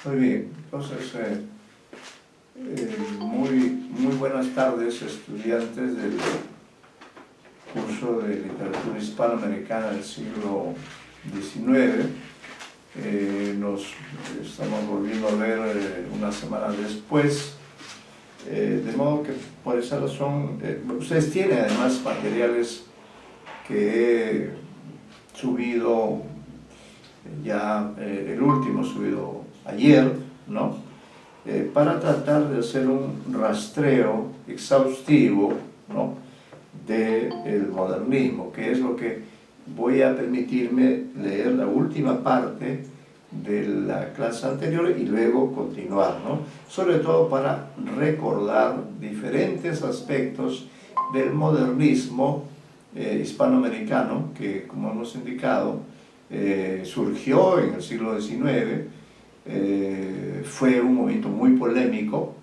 Muy bien, entonces muy buenas tardes, estudiantes del curso de literatura hispanoamericana del siglo XIX. Nos estamos volviendo a ver una semana después, de modo que por esa razón ustedes tienen además materiales que he subido ya, el último subido ayer, ¿no? Para tratar de hacer un rastreo exhaustivo, ¿no?, del modernismo, que es lo que voy a permitirme leer la última parte de la clase anterior y luego continuar, ¿no? Sobre todo para recordar diferentes aspectos del modernismo hispanoamericano, que, como hemos indicado, surgió en el siglo XIX, fue un movimiento muy polémico,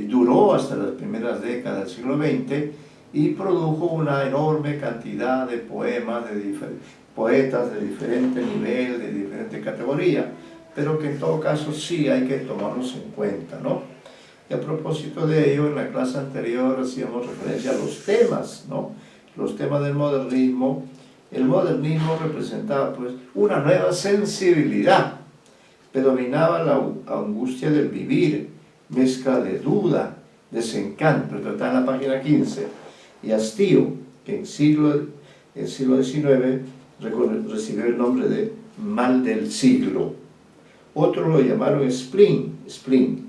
duró hasta las primeras décadas del siglo XX y produjo una enorme cantidad de poemas, poetas de diferente nivel, de diferente categoría, pero que en todo caso sí hay que tomarlos en cuenta, ¿no? Y a propósito de ello, en la clase anterior hacíamos referencia a los temas, ¿no? Los temas del modernismo. El modernismo representaba pues una nueva sensibilidad, predominaba la angustia del vivir, mezcla de duda, desencanto, esto está en la página 15, y hastío, que en el siglo XIX recibió el nombre de mal del siglo. Otros lo llamaron spleen.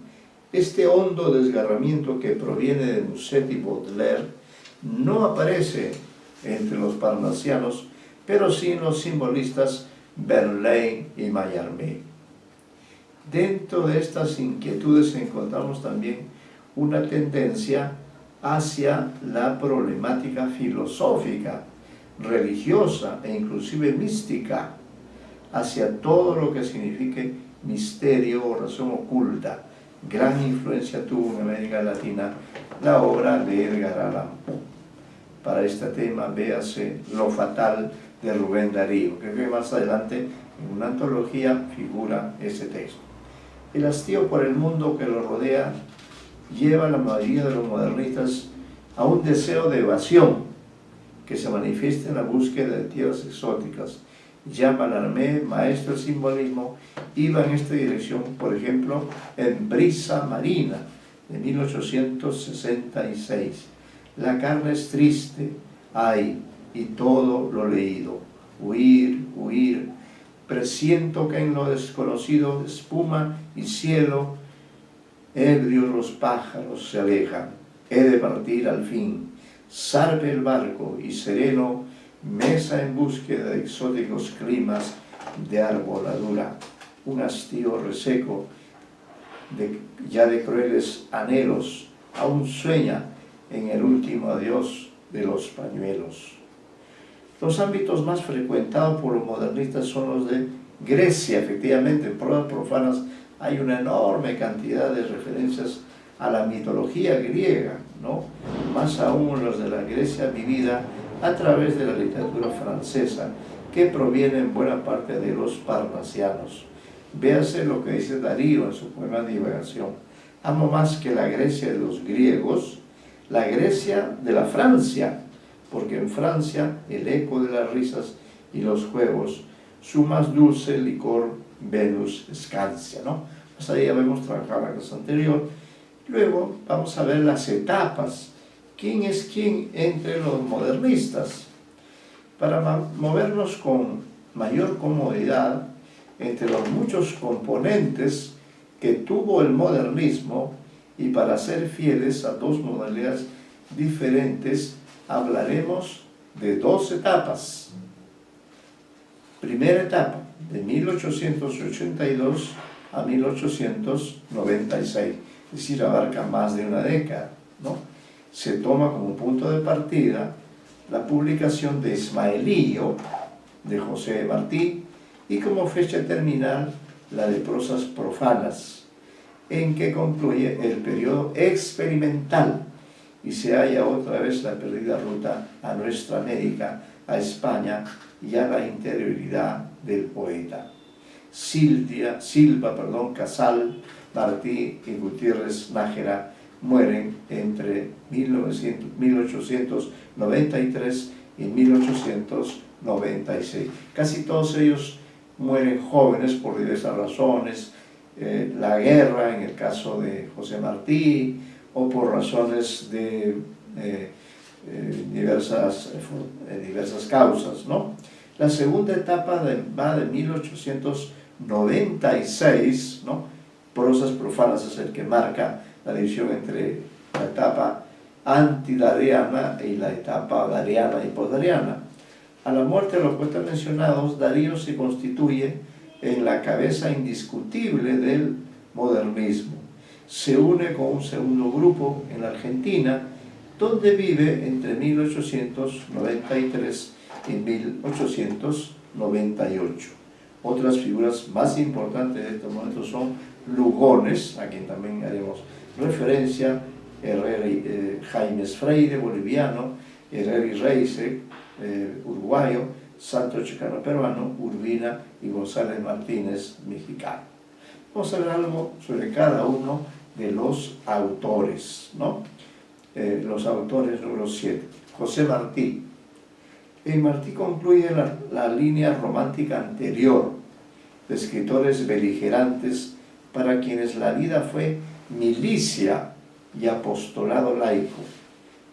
Este hondo desgarramiento que proviene de Musset y Baudelaire no aparece entre los parnasianos, pero sí en los simbolistas Verlaine y Mallarmé. Dentro de estas inquietudes encontramos también una tendencia hacia la problemática filosófica, religiosa e inclusive mística, hacia todo lo que signifique misterio o razón oculta. Gran influencia tuvo en América Latina la obra de Edgar Allan Poe. Para este tema, véase Lo fatal de Rubén Darío, que más adelante en una antología figura ese texto. El hastío por el mundo que lo rodea lleva a la mayoría de los modernistas a un deseo de evasión que se manifiesta en la búsqueda de tierras exóticas. Ya Mallarmé, maestro del simbolismo, iba en esta dirección, por ejemplo, en Brisa Marina, de 1866. La carne es triste, ay, y todo lo leído. Huir, huir, presiento que en lo desconocido espuma y cielo, ebrios los pájaros se alejan. He de partir al fin, zarpe el barco y sereno, mesa en búsqueda de exóticos climas de arboladura. Un hastío reseco, ya de crueles anhelos, aún sueña en el último adiós de los pañuelos. Los ámbitos más frecuentados por los modernistas son los de Grecia. Efectivamente, en Prodas Profanas hay una enorme cantidad de referencias a la mitología griega, ¿no? Más aún los de la Grecia vivida a través de la literatura francesa, que proviene en buena parte de los parnasianos. Véase lo que dice Darío en su poema Divagación. Amo más que la Grecia de los griegos, la Grecia de la Francia, porque en Francia el eco de las risas y los juegos, su más dulce licor Venus escancia, ¿no? Pues ahí ya hemos trabajado la clase anterior. Luego vamos a ver las etapas. ¿Quién es quién entre los modernistas? Para movernos con mayor comodidad entre los muchos componentes que tuvo el modernismo y para ser fieles a dos modalidades diferentes, hablaremos de dos etapas. Primera etapa, de 1882 a 1896, es decir, abarca más de una década, ¿no? Se toma como punto de partida la publicación de Ismaelillo, de José Martí, y como fecha terminal la de Prosas profanas, en que concluye el periodo experimental y se halla otra vez la perdida ruta a nuestra América, a España y a la interioridad del poeta. Silva, Casal, Martí y Gutiérrez Nájera mueren entre 1893 y 1896. Casi todos ellos mueren jóvenes por diversas razones, la guerra en el caso de José Martí, o por razones de diversas causas, ¿no? La segunda etapa va de 1896, ¿no? Prosas profanas es el que marca la división entre la etapa antidariana y la etapa dariana y posdariana. A la muerte de los poetas mencionados, Darío se constituye en la cabeza indiscutible del modernismo. Se une con un segundo grupo en la Argentina, donde vive entre 1893 y 1898. Otras figuras más importantes de estos momentos son Lugones, a quien también haremos referencia, Jaimes Freire, boliviano, Herrera Reise, uruguayo, Santos Chicano, peruano, Urbina y González Martínez, mexicano. Vamos a ver algo sobre cada uno de los autores, ¿no? Los autores número 7. José Martí. Martí concluye la línea romántica anterior de escritores beligerantes para quienes la vida fue milicia y apostolado laico.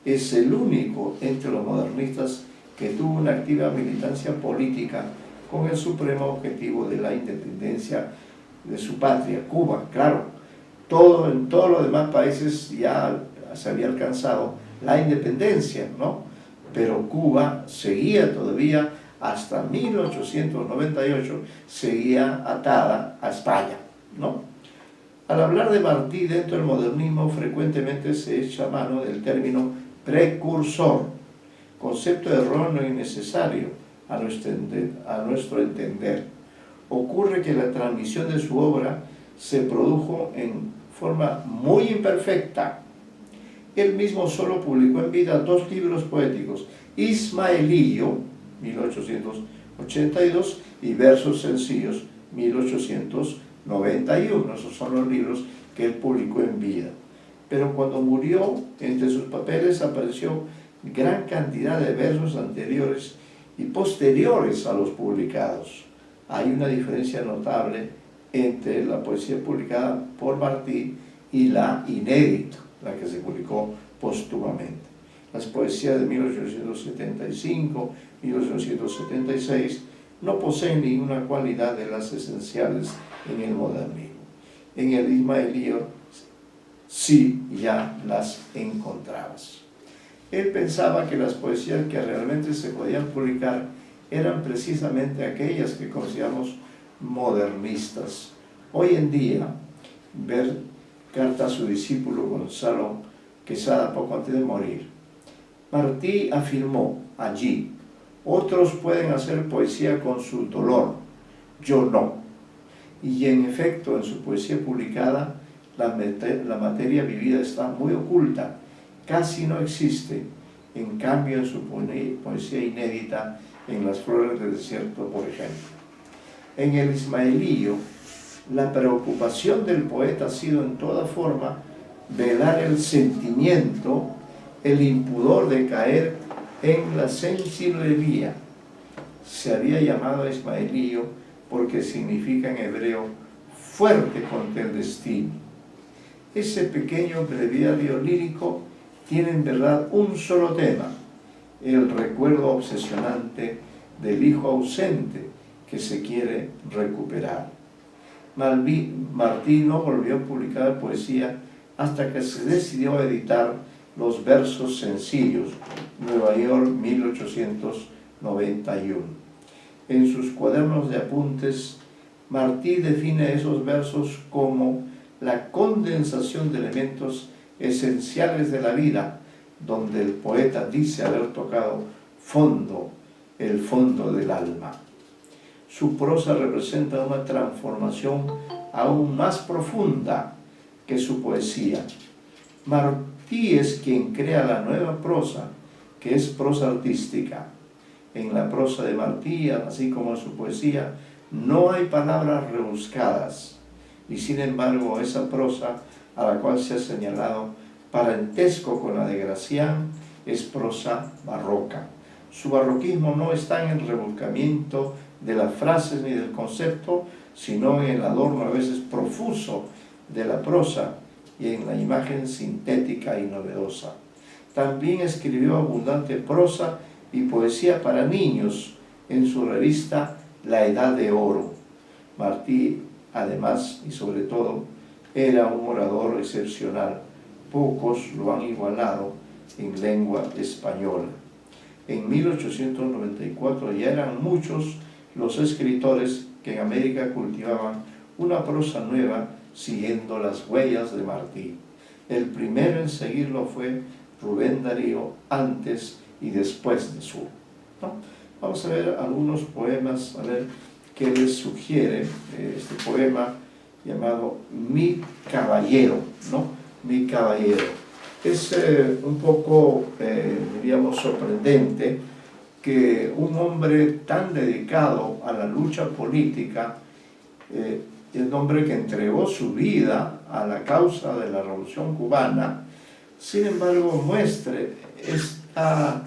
Es el único entre los modernistas que tuvo una activa militancia política con el supremo objetivo de la independencia de su patria, Cuba. Claro, en todos los demás países ya se había alcanzado la independencia, ¿no? Pero Cuba seguía todavía, hasta 1898, seguía atada a España, ¿no? Al hablar de Martí dentro del modernismo, frecuentemente se echa mano del término precursor, concepto erróneo y innecesario a nuestro entender. Ocurre que la transmisión de su obra se produjo en forma muy imperfecta. Él mismo solo publicó en vida 2 libros poéticos, Ismaelillo, 1882, y Versos Sencillos, 1891. Esos son los libros que él publicó en vida. Pero cuando murió, entre sus papeles apareció gran cantidad de versos anteriores y posteriores a los publicados. Hay una diferencia notable entre la poesía publicada por Martí y la inédita, la que se publicó póstumamente. Las poesías de 1875, 1876 no poseen ninguna cualidad de las esenciales en el modernismo. En el Ismaelillo sí ya las encontrabas. Él pensaba que las poesías que realmente se podían publicar eran precisamente aquellas que consideramos modernistas. Hoy en día, ver carta a su discípulo Gonzalo Quesada poco antes de morir, Martí afirmó allí: otros pueden hacer poesía con su dolor, yo no. Y en efecto, en su poesía publicada, la materia vivida está muy oculta, casi no existe. En cambio, en su poesía inédita, en Las Flores del Desierto, por ejemplo. En el Ismaelillo, la preocupación del poeta ha sido en toda forma velar el sentimiento, el impudor de caer en la sensiblería. Se había llamado Ismaelillo porque significa en hebreo fuerte contra el destino. Ese pequeño breviario lírico tiene en verdad un solo tema: el recuerdo obsesionante del hijo ausente que se quiere recuperar. Martí no volvió a publicar poesía hasta que se decidió a editar los Versos Sencillos, Nueva York, 1891. En sus cuadernos de apuntes, Martí define esos versos como la condensación de elementos esenciales de la vida, donde el poeta dice haber tocado el fondo del alma. Su prosa representa una transformación aún más profunda que su poesía. Martí es quien crea la nueva prosa, que es prosa artística. En la prosa de Martí, así como en su poesía, No hay palabras rebuscadas, y sin embargo esa prosa a la cual se ha señalado parentesco con la de Gracián es prosa barroca. Su barroquismo no está en el rebuscamiento de las frases ni del concepto, sino en el adorno a veces profuso de la prosa y en la imagen sintética y novedosa. También escribió abundante prosa y poesía para niños en su revista La Edad de Oro. Martí, además y sobre todo, era un orador excepcional. Pocos lo han igualado en lengua española. En 1894 ya eran muchos los escritores que en América cultivaban una prosa nueva siguiendo las huellas de Martí. El primero en seguirlo fue Rubén Darío, antes y después de su, ¿no? Vamos a ver algunos poemas, a ver qué les sugiere este poema llamado Mi Caballero, ¿no? Mi Caballero. Es un poco, diríamos, sorprendente que un hombre tan dedicado a la lucha política, el hombre que entregó su vida a la causa de la Revolución Cubana, sin embargo muestre esta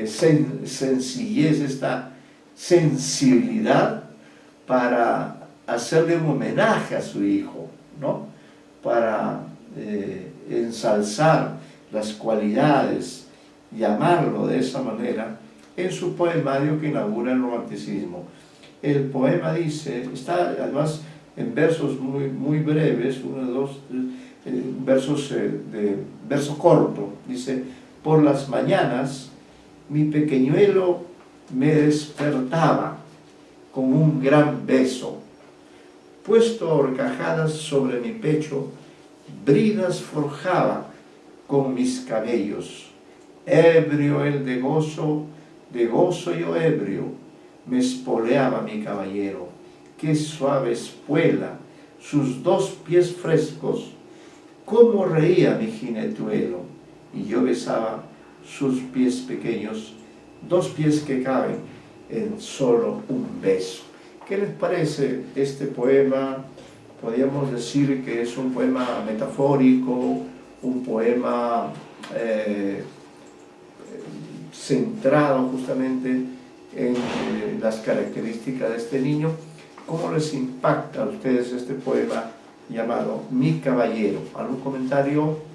sencillez, esta sensibilidad para hacerle un homenaje a su hijo, ¿no? Para ensalzar las cualidades, llamarlo de esa manera, en su poemario que inaugura el romanticismo. El poema dice, está además en versos muy breves, uno, dos, versos de verso corto, dice: por las mañanas mi pequeñuelo me despertaba con un gran beso, puesto a horcajadas sobre mi pecho, bridas forjaba con mis cabellos. Ebrio él de gozo yo ebrio, me espoleaba mi caballero. Qué suave espuela, sus dos pies frescos, cómo reía mi jinetuelo, y yo besaba sus pies pequeños, dos pies que caben en solo un beso. ¿Qué les parece este poema? Podríamos decir que es un poema metafórico, un poema centrado justamente en las características de este niño. ¿Cómo les impacta a ustedes este poema llamado Mi Caballero? ¿Algún comentario?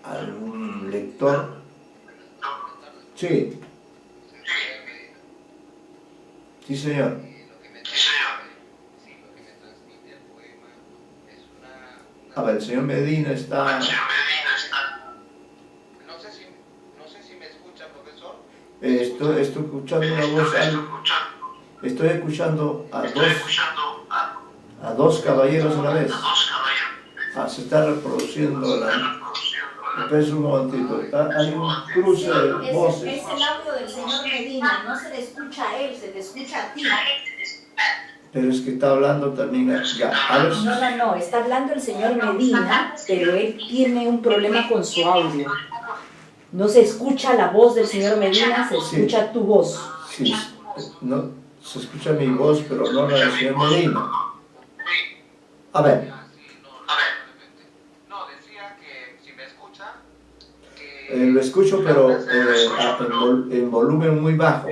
¿Algún lector? Sí. Sí, señor. A ver, el señor Medina está... No sé si me escucha, profesor. Estoy escuchando una voz... Estoy escuchando a dos caballeros a la vez. Se está reproduciendo la... Espera un momentito. Hay un cruce de voces. Es el audio del señor Medina, no se le escucha a él, se te escucha a ti. Pero es que está hablando también... No, está hablando el señor Medina, pero él tiene un problema con su audio. No se escucha la voz del señor Medina, se escucha tu voz. Sí, no, se escucha mi voz, pero no la del señor Medina. A ver. No, decía que si me escucha... Lo escucho, pero en volumen muy bajo.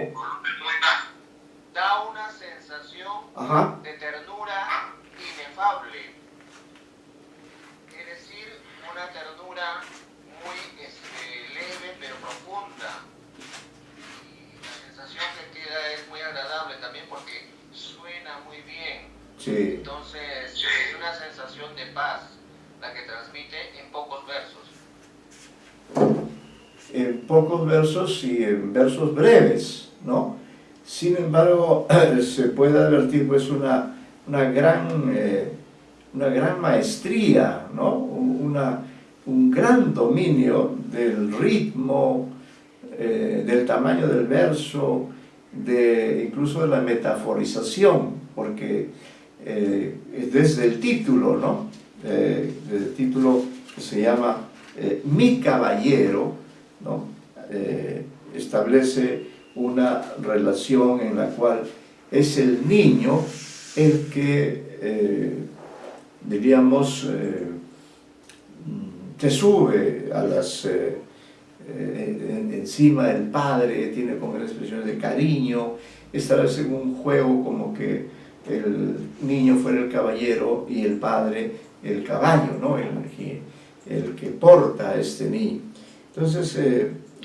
Da una sensación de ternura inefable. Es decir, una ternura muy leve pero profunda. Y la sensación que queda es muy agradable también porque suena muy bien. Sí. Entonces es una sensación de paz la que transmite en pocos versos. En pocos versos y en versos breves, ¿no? Sin embargo, se puede advertir pues una gran maestría, ¿no? Un gran dominio del ritmo, del tamaño del verso, incluso de la metaforización, porque desde el título, ¿no? Desde el título que se llama mi caballero, ¿no? Establece una relación en la cual es el niño el que, diríamos, te sube a las, encima del padre, tiene como expresiones de cariño, establece un juego como que el niño fuera el caballero y el padre el caballo, ¿no? el que porta a este niño. Entonces,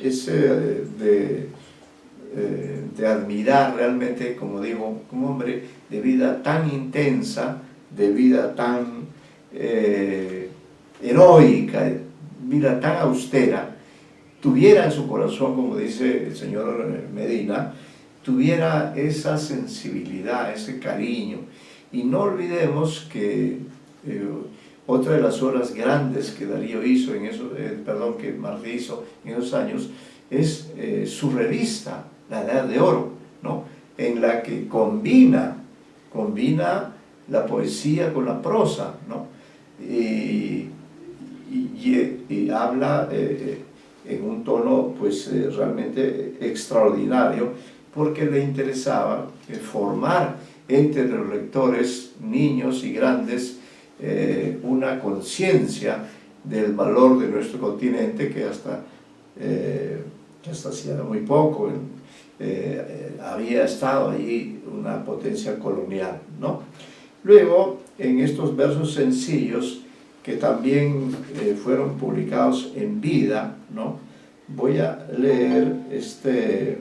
es de admirar realmente, como digo, un hombre de vida tan intensa, de vida tan heroica, vida tan austera, tuviera en su corazón, como dice el señor Medina, tuviera esa sensibilidad, ese cariño. Y no olvidemos que otra de las obras grandes que Darío hizo en eso, que Martí hizo en esos años, es su revista, La Edad de Oro, ¿no? En la que combina la poesía con la prosa, ¿no? Y habla en un tono pues realmente extraordinario, porque le interesaba formar entre los lectores, niños y grandes, una conciencia del valor de nuestro continente que hasta hacía muy poco había estado allí una potencia colonial, ¿no? Luego, en estos versos sencillos que también fueron publicados en vida, ¿no? Voy a leer este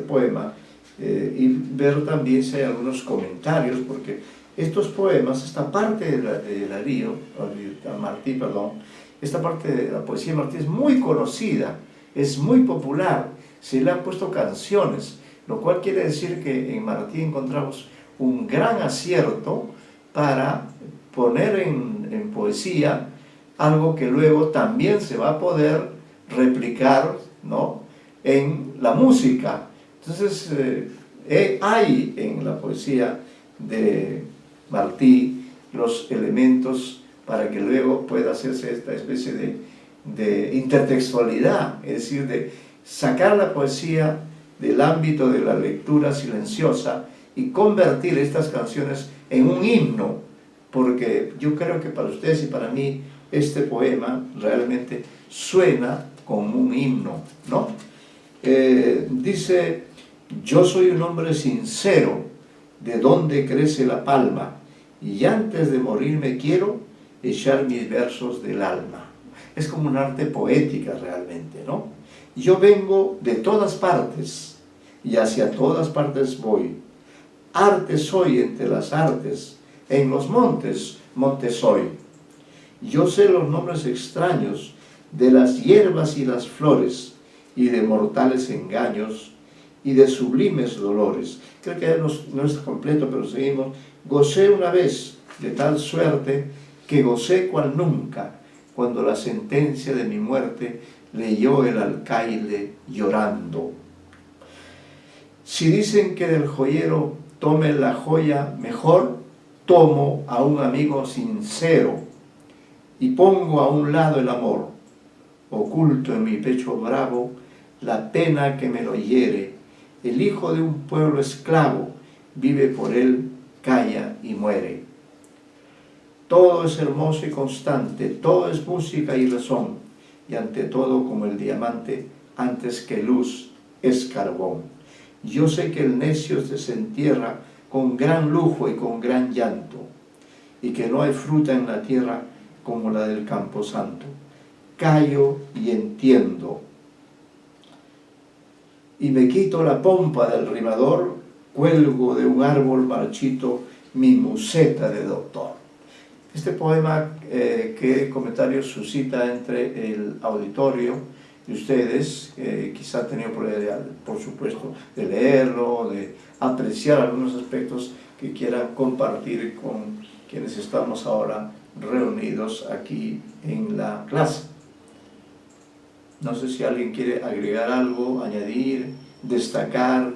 poema y ver también si hay algunos comentarios, porque estos poemas, esta parte de Darío, Martí, perdón, esta parte de la poesía de Martí es muy conocida, es muy popular, se le han puesto canciones, lo cual quiere decir que en Martí encontramos un gran acierto para poner en poesía algo que luego también se va a poder replicar, ¿no?, en la música. Entonces, hay en la poesía de Martí los elementos para que luego pueda hacerse esta especie de intertextualidad, es decir, de sacar la poesía del ámbito de la lectura silenciosa y convertir estas canciones en un himno, porque yo creo que para ustedes y para mí este poema realmente suena como un himno, ¿no? Dice: yo soy un hombre sincero, de donde crece la palma, y antes de morirme quiero echar mis versos del alma. Es como un arte poética realmente, ¿no? Yo vengo de todas partes, y hacia todas partes voy. Arte soy entre las artes, en los montes, monte soy. Yo sé los nombres extraños de las hierbas y las flores, y de mortales engaños, y de sublimes dolores. Creo que no está completo, pero seguimos. Gocé una vez de tal suerte, que gocé cual nunca, cuando la sentencia de mi muerte leyó el alcaide llorando. Si dicen que del joyero tome la joya mejor, tomo a un amigo sincero y pongo a un lado el amor. Oculto en mi pecho bravo la pena que me lo hiere. El hijo de un pueblo esclavo vive por él, calla y muere. Todo es hermoso y constante, todo es música y razón, y ante todo como el diamante, antes que luz, es carbón. Yo sé que el necio se desentierra con gran lujo y con gran llanto, y que no hay fruta en la tierra como la del camposanto. Callo y entiendo, y me quito la pompa del rimador, cuelgo de un árbol marchito mi museta de doctor. Este poema, ¿qué comentarios suscita entre el auditorio y ustedes? Quizá han tenido por supuesto, de leerlo, de apreciar algunos aspectos que quieran compartir con quienes estamos ahora reunidos aquí en la clase. No sé si alguien quiere agregar algo, añadir, destacar.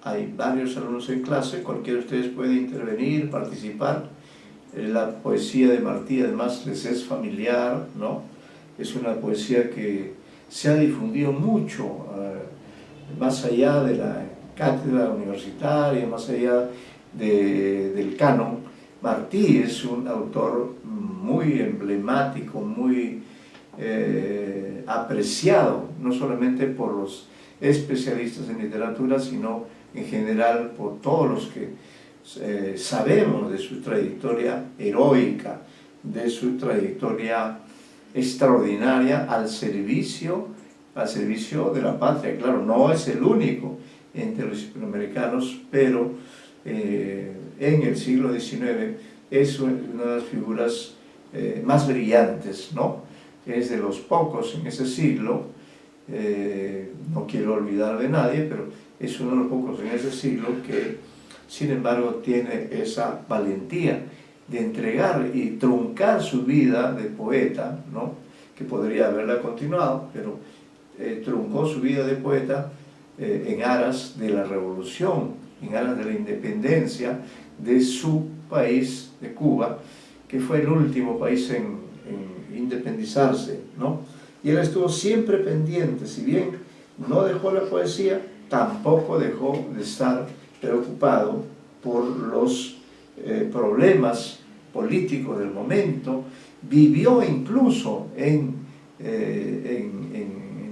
Hay varios alumnos en clase, cualquiera de ustedes puede intervenir, participar. La poesía de Martí además les es familiar, ¿no? Es una poesía que se ha difundido mucho, más allá de la cátedra universitaria, más allá del canon. Martí es un autor muy emblemático, muy apreciado, no solamente por los especialistas en literatura, sino en general por todos los que sabemos de su trayectoria heroica, de su trayectoria extraordinaria al servicio de la patria. Claro, no es el único entre los hispanoamericanos, pero en el siglo XIX es una de las figuras más brillantes, ¿no? Es de los pocos en ese siglo, no quiero olvidar de nadie, pero es uno de los pocos en ese siglo que, sin embargo, tiene esa valentía de entregar y truncar su vida de poeta, ¿no? Que podría haberla continuado, pero truncó su vida de poeta en aras de la revolución, en aras de la independencia de su país, de Cuba, que fue el último país en independizarse, ¿no? Y él estuvo siempre pendiente, si bien no dejó la poesía, tampoco dejó de estar preocupado por los problemas políticos del momento. Vivió incluso en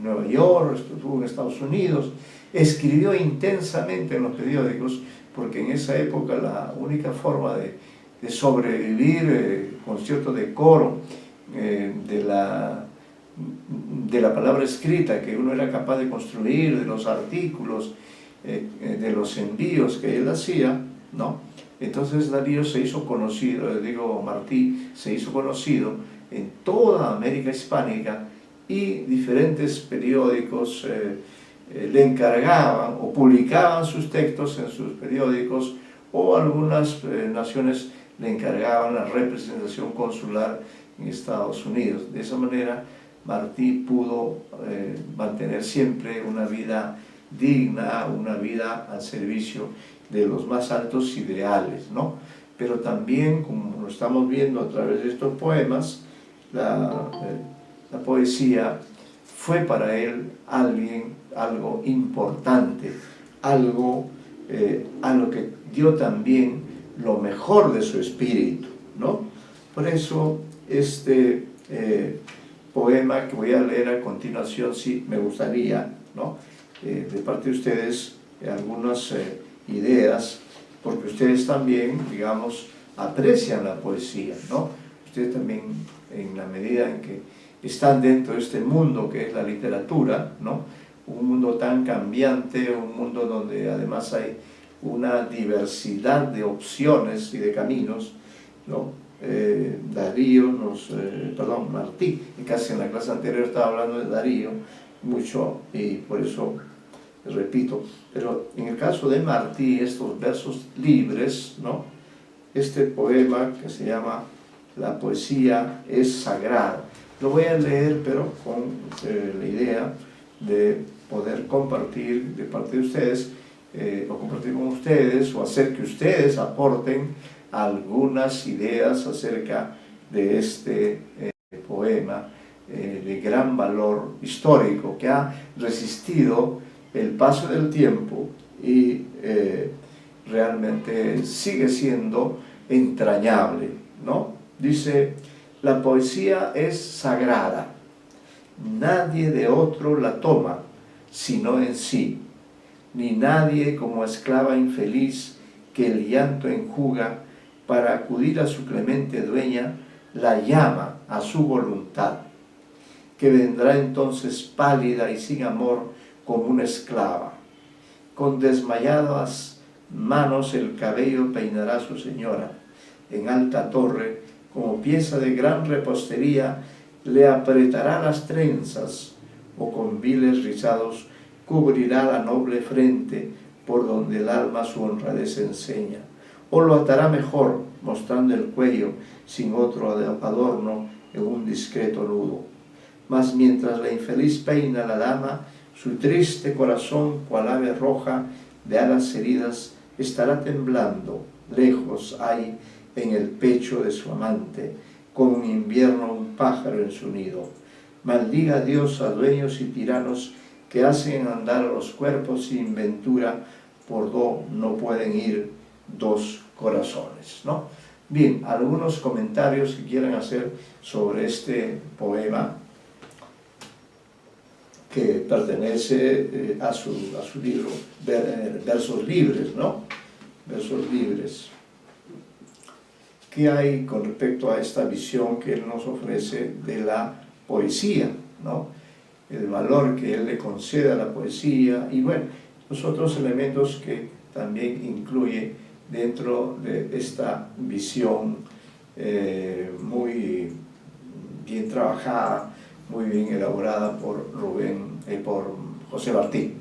Nueva York, estuvo en Estados Unidos, escribió intensamente en los periódicos, porque en esa época la única forma de sobrevivir con cierto decoro de la palabra escrita que uno era capaz de construir, de los artículos, de los envíos que él hacía, ¿no? Entonces Darío se hizo conocido, Martí se hizo conocido en toda América Hispánica, y diferentes periódicos le encargaban o publicaban sus textos en sus periódicos, o algunas naciones le encargaban la representación consular en Estados Unidos. De esa manera Martí pudo mantener siempre una vida digna, una vida al servicio de los más altos ideales, ¿no? Pero también, como lo estamos viendo a través de estos poemas, la poesía fue para él algo importante, algo a lo que dio también lo mejor de su espíritu, ¿no? Por eso este poema que voy a leer a continuación, sí me gustaría, ¿no? De parte de ustedes algunas ideas, porque ustedes también, digamos, aprecian la poesía, ¿no? Ustedes también, en la medida en que están dentro de este mundo que es la literatura, ¿no? Un mundo tan cambiante, un mundo donde además hay una diversidad de opciones y de caminos, ¿no? Martí, casi en la clase anterior estaba hablando de Darío mucho, y por eso repito, pero en el caso de Martí, estos versos libres, ¿no? Este poema que se llama La poesía es sagrada, lo voy a leer, pero con la idea de poder compartir de parte de ustedes, o compartir con ustedes, o hacer que ustedes aporten algunas ideas acerca de este poema de gran valor histórico, que ha resistido el paso del tiempo y realmente sigue siendo entrañable, ¿no? Dice: la poesía es sagrada, nadie de otro la toma, sino en sí, ni nadie como esclava infeliz que el llanto enjuga para acudir a su clemente dueña, la llama a su voluntad, que vendrá entonces pálida y sin amor como una esclava. Con desmayadas manos el cabello peinará su señora, en alta torre, como pieza de gran repostería, le apretará las trenzas, o con viles rizados cubrirá la noble frente, por donde el alma su honradez enseña, o lo atará mejor, mostrando el cuello, sin otro adorno, en un discreto nudo. Mas mientras la infeliz peina la dama, su triste corazón, cual ave roja de alas heridas, estará temblando. Lejos hay en el pecho de su amante, como en invierno un pájaro en su nido. Maldiga a Dios a dueños y tiranos que hacen andar a los cuerpos sin ventura, por do no pueden ir dos corazones, ¿no? Bien, algunos comentarios que quieran hacer sobre este poema que pertenece a su libro, Versos Libres, ¿no? Versos Libres. ¿Qué hay con respecto a esta visión que él nos ofrece de la poesía, ¿no? El valor que él le concede a la poesía y, bueno, los otros elementos que también incluye dentro de esta visión muy bien trabajada, muy bien elaborada por por José Martí.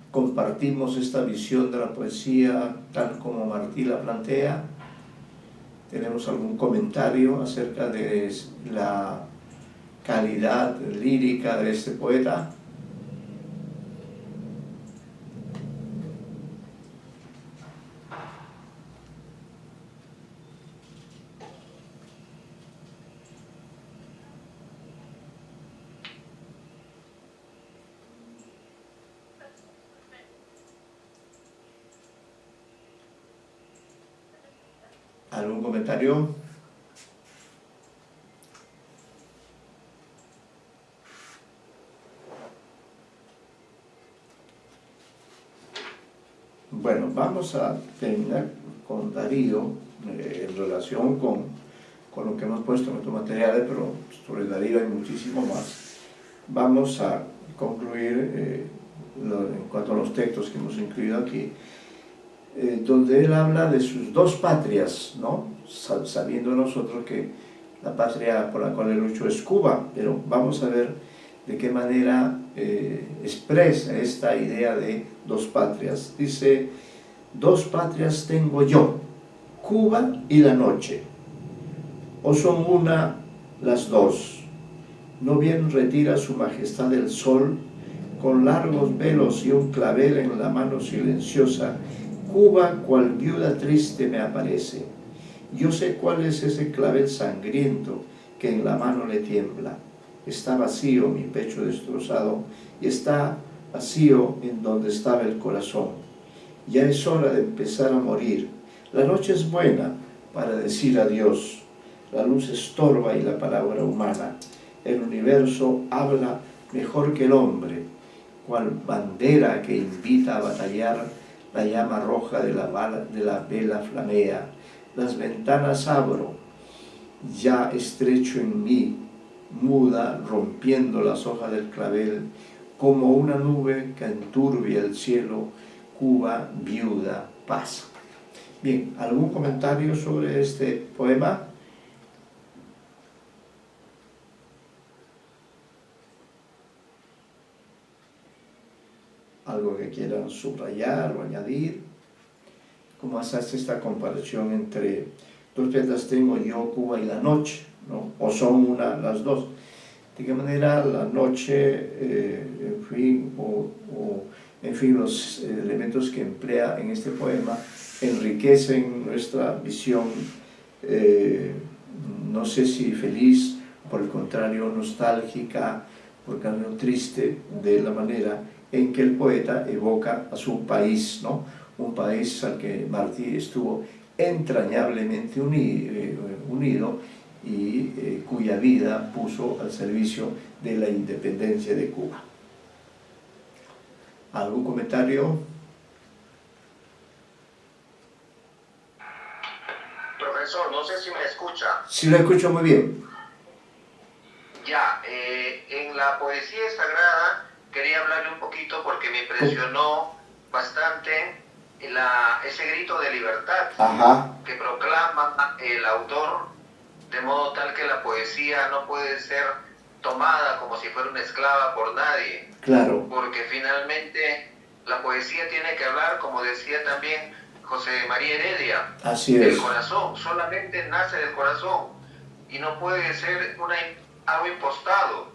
Compartimos esta visión de la poesía tal como Martí la plantea. ¿Tenemos algún comentario acerca de la calidad lírica de este poeta? ¿Algún comentario? Bueno, vamos a terminar con Darío en relación con lo que hemos puesto en nuestros materiales, pero sobre Darío hay muchísimo más. Vamos a concluir en cuanto a los textos que hemos incluido aquí, donde él habla de sus dos patrias, ¿no? Sabiendo nosotros que la patria por la cual él luchó es Cuba, pero vamos a ver de qué manera expresa esta idea de dos patrias. Dice: dos patrias tengo yo, Cuba y la noche, o son una las dos. No bien retira su majestad el sol, con largos velos y un clavel en la mano silenciosa, Cuba cual viuda triste me aparece. Yo sé cuál es ese clavel sangriento que en la mano le tiembla. Está vacío mi pecho destrozado y está vacío en donde estaba el corazón. Ya es hora de empezar a morir. La noche es buena para decir adiós. La luz estorba y la palabra humana. El universo habla mejor que el hombre, cual bandera que invita a batallar. La llama roja de la vela flamea. Las ventanas abro, ya estrecho en mí, muda, rompiendo las hojas del clavel, como una nube que enturbia el cielo, Cuba viuda pasa. Bien, ¿algún comentario sobre este poema? ¿Algo que quieran subrayar o añadir? ¿Cómo haces esta comparación entre dos planetas tengo yo, Cuba y la noche, ¿no? O son una las dos? ¿De qué manera la noche, en fin, los elementos que emplea en este poema enriquecen nuestra visión, no sé si feliz, por el contrario nostálgica, por el cambio triste, de la manera en que el poeta evoca a su país, ¿no? Un país al que Martí estuvo entrañablemente unido y cuya vida puso al servicio de la independencia de Cuba. ¿Algún comentario? Profesor, no sé si me escucha. Sí, lo escucho muy bien. Ya, en la poesía sagrada quería hablarle un poquito porque me impresionó bastante ese grito de libertad. Ajá. Que proclama el autor, de modo tal que la poesía no puede ser tomada como si fuera una esclava por nadie. Claro. Porque finalmente la poesía tiene que hablar, como decía también José María Heredia, así del es. corazón, solamente nace del corazón y no puede ser algo impostado,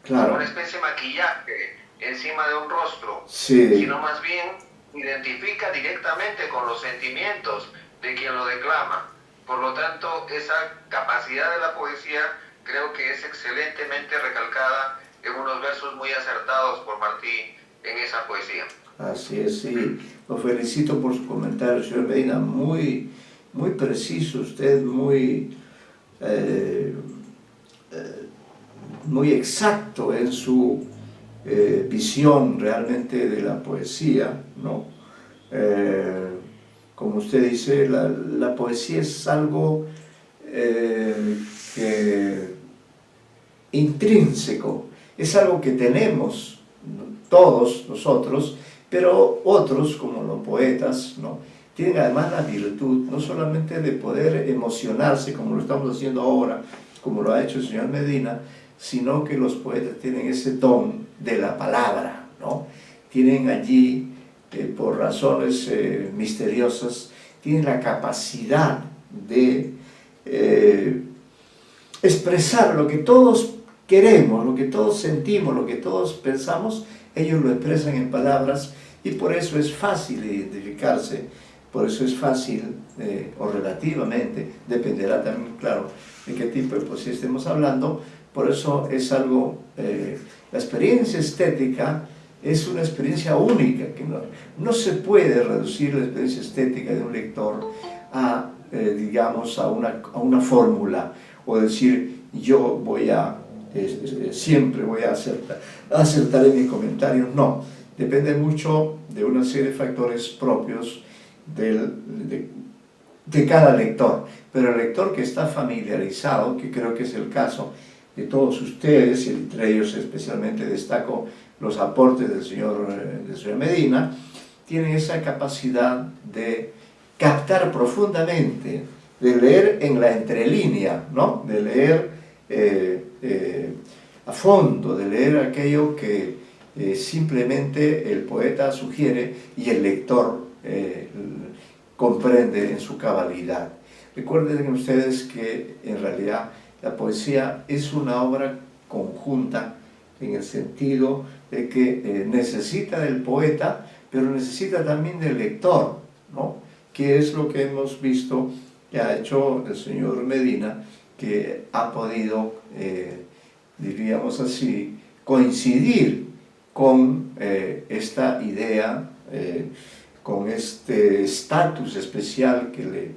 claro, una especie de maquillaje encima de un rostro, sí, sino más bien identifica directamente con los sentimientos de quien lo declama. Por lo tanto, esa capacidad de la poesía creo que es excelentemente recalcada en unos versos muy acertados por Martí en esa poesía. así es, sí. Lo felicito por su comentario, señor Medina. Muy, muy preciso usted, eh, muy exacto en su visión realmente de la poesía, ¿no? Como usted dice, la poesía es algo que intrínseco, es algo que tenemos todos nosotros, pero otros, como los poetas, ¿no?, tienen además la virtud no solamente de poder emocionarse, como lo estamos haciendo ahora, como lo ha hecho el señor Medina, sino que los poetas tienen ese don de la palabra, ¿no? Tienen allí, por razones misteriosas, tienen la capacidad de expresar lo que todos queremos, lo que todos sentimos, lo que todos pensamos. Ellos lo expresan en palabras y por eso es fácil identificarse, por eso es fácil, o relativamente, dependerá también, claro, de qué tipo de poesía estemos hablando. Por eso es algo, la experiencia estética es una experiencia única, que no se puede reducir la experiencia estética de un lector a, digamos, a una fórmula, o decir, yo voy a, siempre voy a acertar en mis comentarios. No, depende mucho de una serie de factores propios de cada lector, pero el lector que está familiarizado, que creo que es el caso de todos ustedes, y entre ellos especialmente destaco los aportes del señor Medina, tiene esa capacidad de captar profundamente, de leer en la entrelínea, ¿no?, de leer a fondo, de leer aquello que simplemente el poeta sugiere y el lector comprende en su cabalidad. Recuerden ustedes que en realidad la poesía es una obra conjunta, en el sentido de que necesita del poeta, pero necesita también del lector, ¿no?, que es lo que hemos visto que ha hecho el señor Medina, que ha podido, diríamos así, coincidir con esta idea, con este estatus especial que le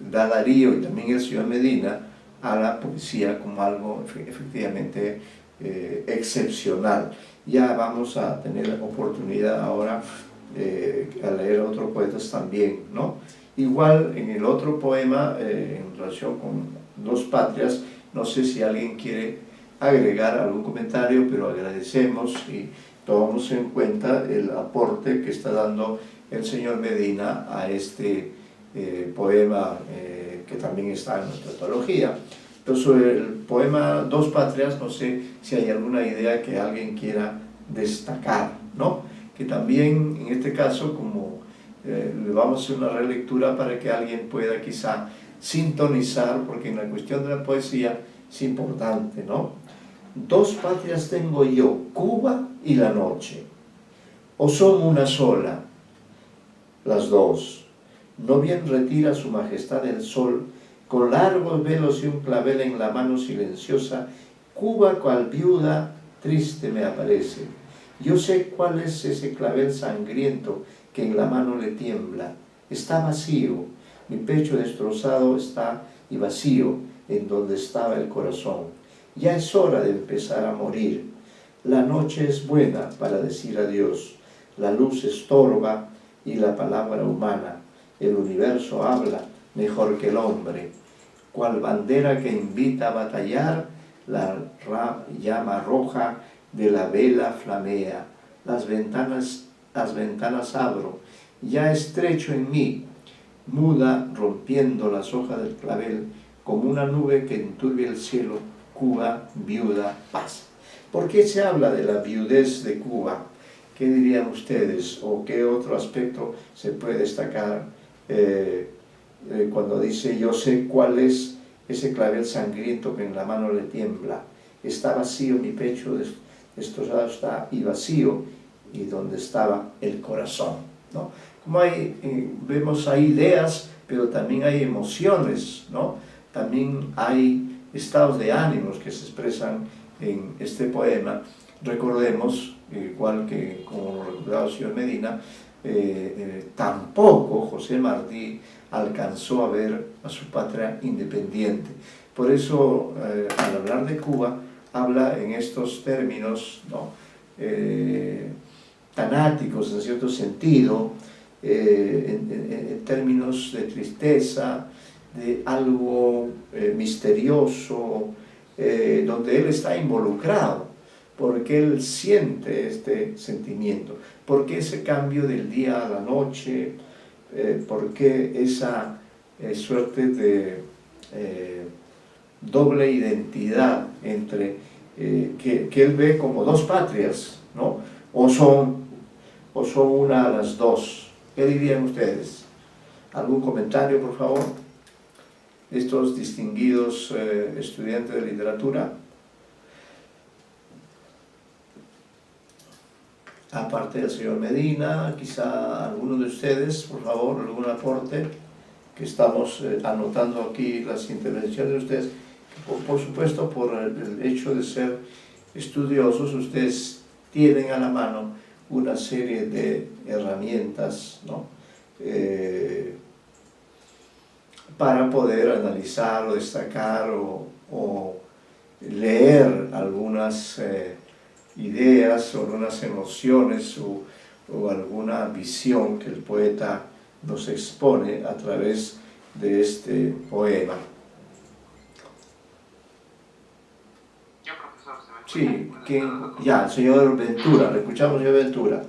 da Darío y también el señor Medina a la poesía como algo efectivamente excepcional. Ya vamos a tener la oportunidad ahora a leer a otros poetas también, ¿no? Igual en el otro poema, en relación con Dos Patrias, no sé si alguien quiere agregar algún comentario, pero agradecemos y tomamos en cuenta el aporte que está dando el señor Medina a este poema que también está en nuestra antología. Entonces, el poema Dos Patrias, no sé si hay alguna idea que alguien quiera destacar, ¿no? Que también, en este caso, como le vamos a hacer una relectura para que alguien pueda quizá sintonizar, porque en la cuestión de la poesía es importante, ¿no? Dos patrias tengo yo, Cuba y la noche, o son una sola, las dos. No bien retira su majestad el sol, con largos velos y un clavel en la mano silenciosa, Cuba cual viuda triste me aparece. Yo sé cuál es ese clavel sangriento que en la mano le tiembla. Está vacío, mi pecho destrozado está y vacío en donde estaba el corazón. Ya es hora de empezar a morir. La noche es buena para decir adiós. La luz estorba y la palabra humana. El universo habla mejor que el hombre. Cual bandera que invita a batallar, la llama roja de la vela flamea. Las ventanas abro, ya estrecho en mí, muda rompiendo las hojas del clavel, como una nube que enturbia el cielo, Cuba, viuda, paz. ¿Por qué se habla de la viudez de Cuba? ¿Qué dirían ustedes? ¿O qué otro aspecto se puede destacar cuando dice, yo sé cuál es ese clavel sangriento que en la mano le tiembla? Está vacío mi pecho destrozado está y vacío, y donde estaba el corazón, ¿no? Como vemos hay ideas, pero también hay emociones, ¿no? También hay estados de ánimos que se expresan en este poema. Recordemos, igual que como lo recordaba el señor Medina, tampoco José Martí alcanzó a ver a su patria independiente. Por eso, al hablar de Cuba, habla en estos términos, ¿no? Tanáticos en cierto sentido, en términos de tristeza, de algo misterioso, donde él está involucrado, porque él siente este sentimiento, porque ese cambio del día a la noche, porque esa suerte de doble identidad entre que él ve como dos patrias, ¿no? o son una a las dos. ¿Qué dirían ustedes? ¿Algún comentario, por favor? Estos distinguidos estudiantes de literatura. Aparte del señor Medina, quizá alguno de ustedes, por favor, algún aporte, que estamos anotando aquí las intervenciones de ustedes. Por supuesto, por el hecho de ser estudiosos, ustedes tienen a la mano una serie de herramientas, ¿no? Para poder analizar o destacar o leer algunas ideas o algunas emociones o alguna visión que el poeta nos expone a través de este poema. Yo, profesor, ¿se me Sí, ya, señor Ventura, le escuchamos, señor Ventura.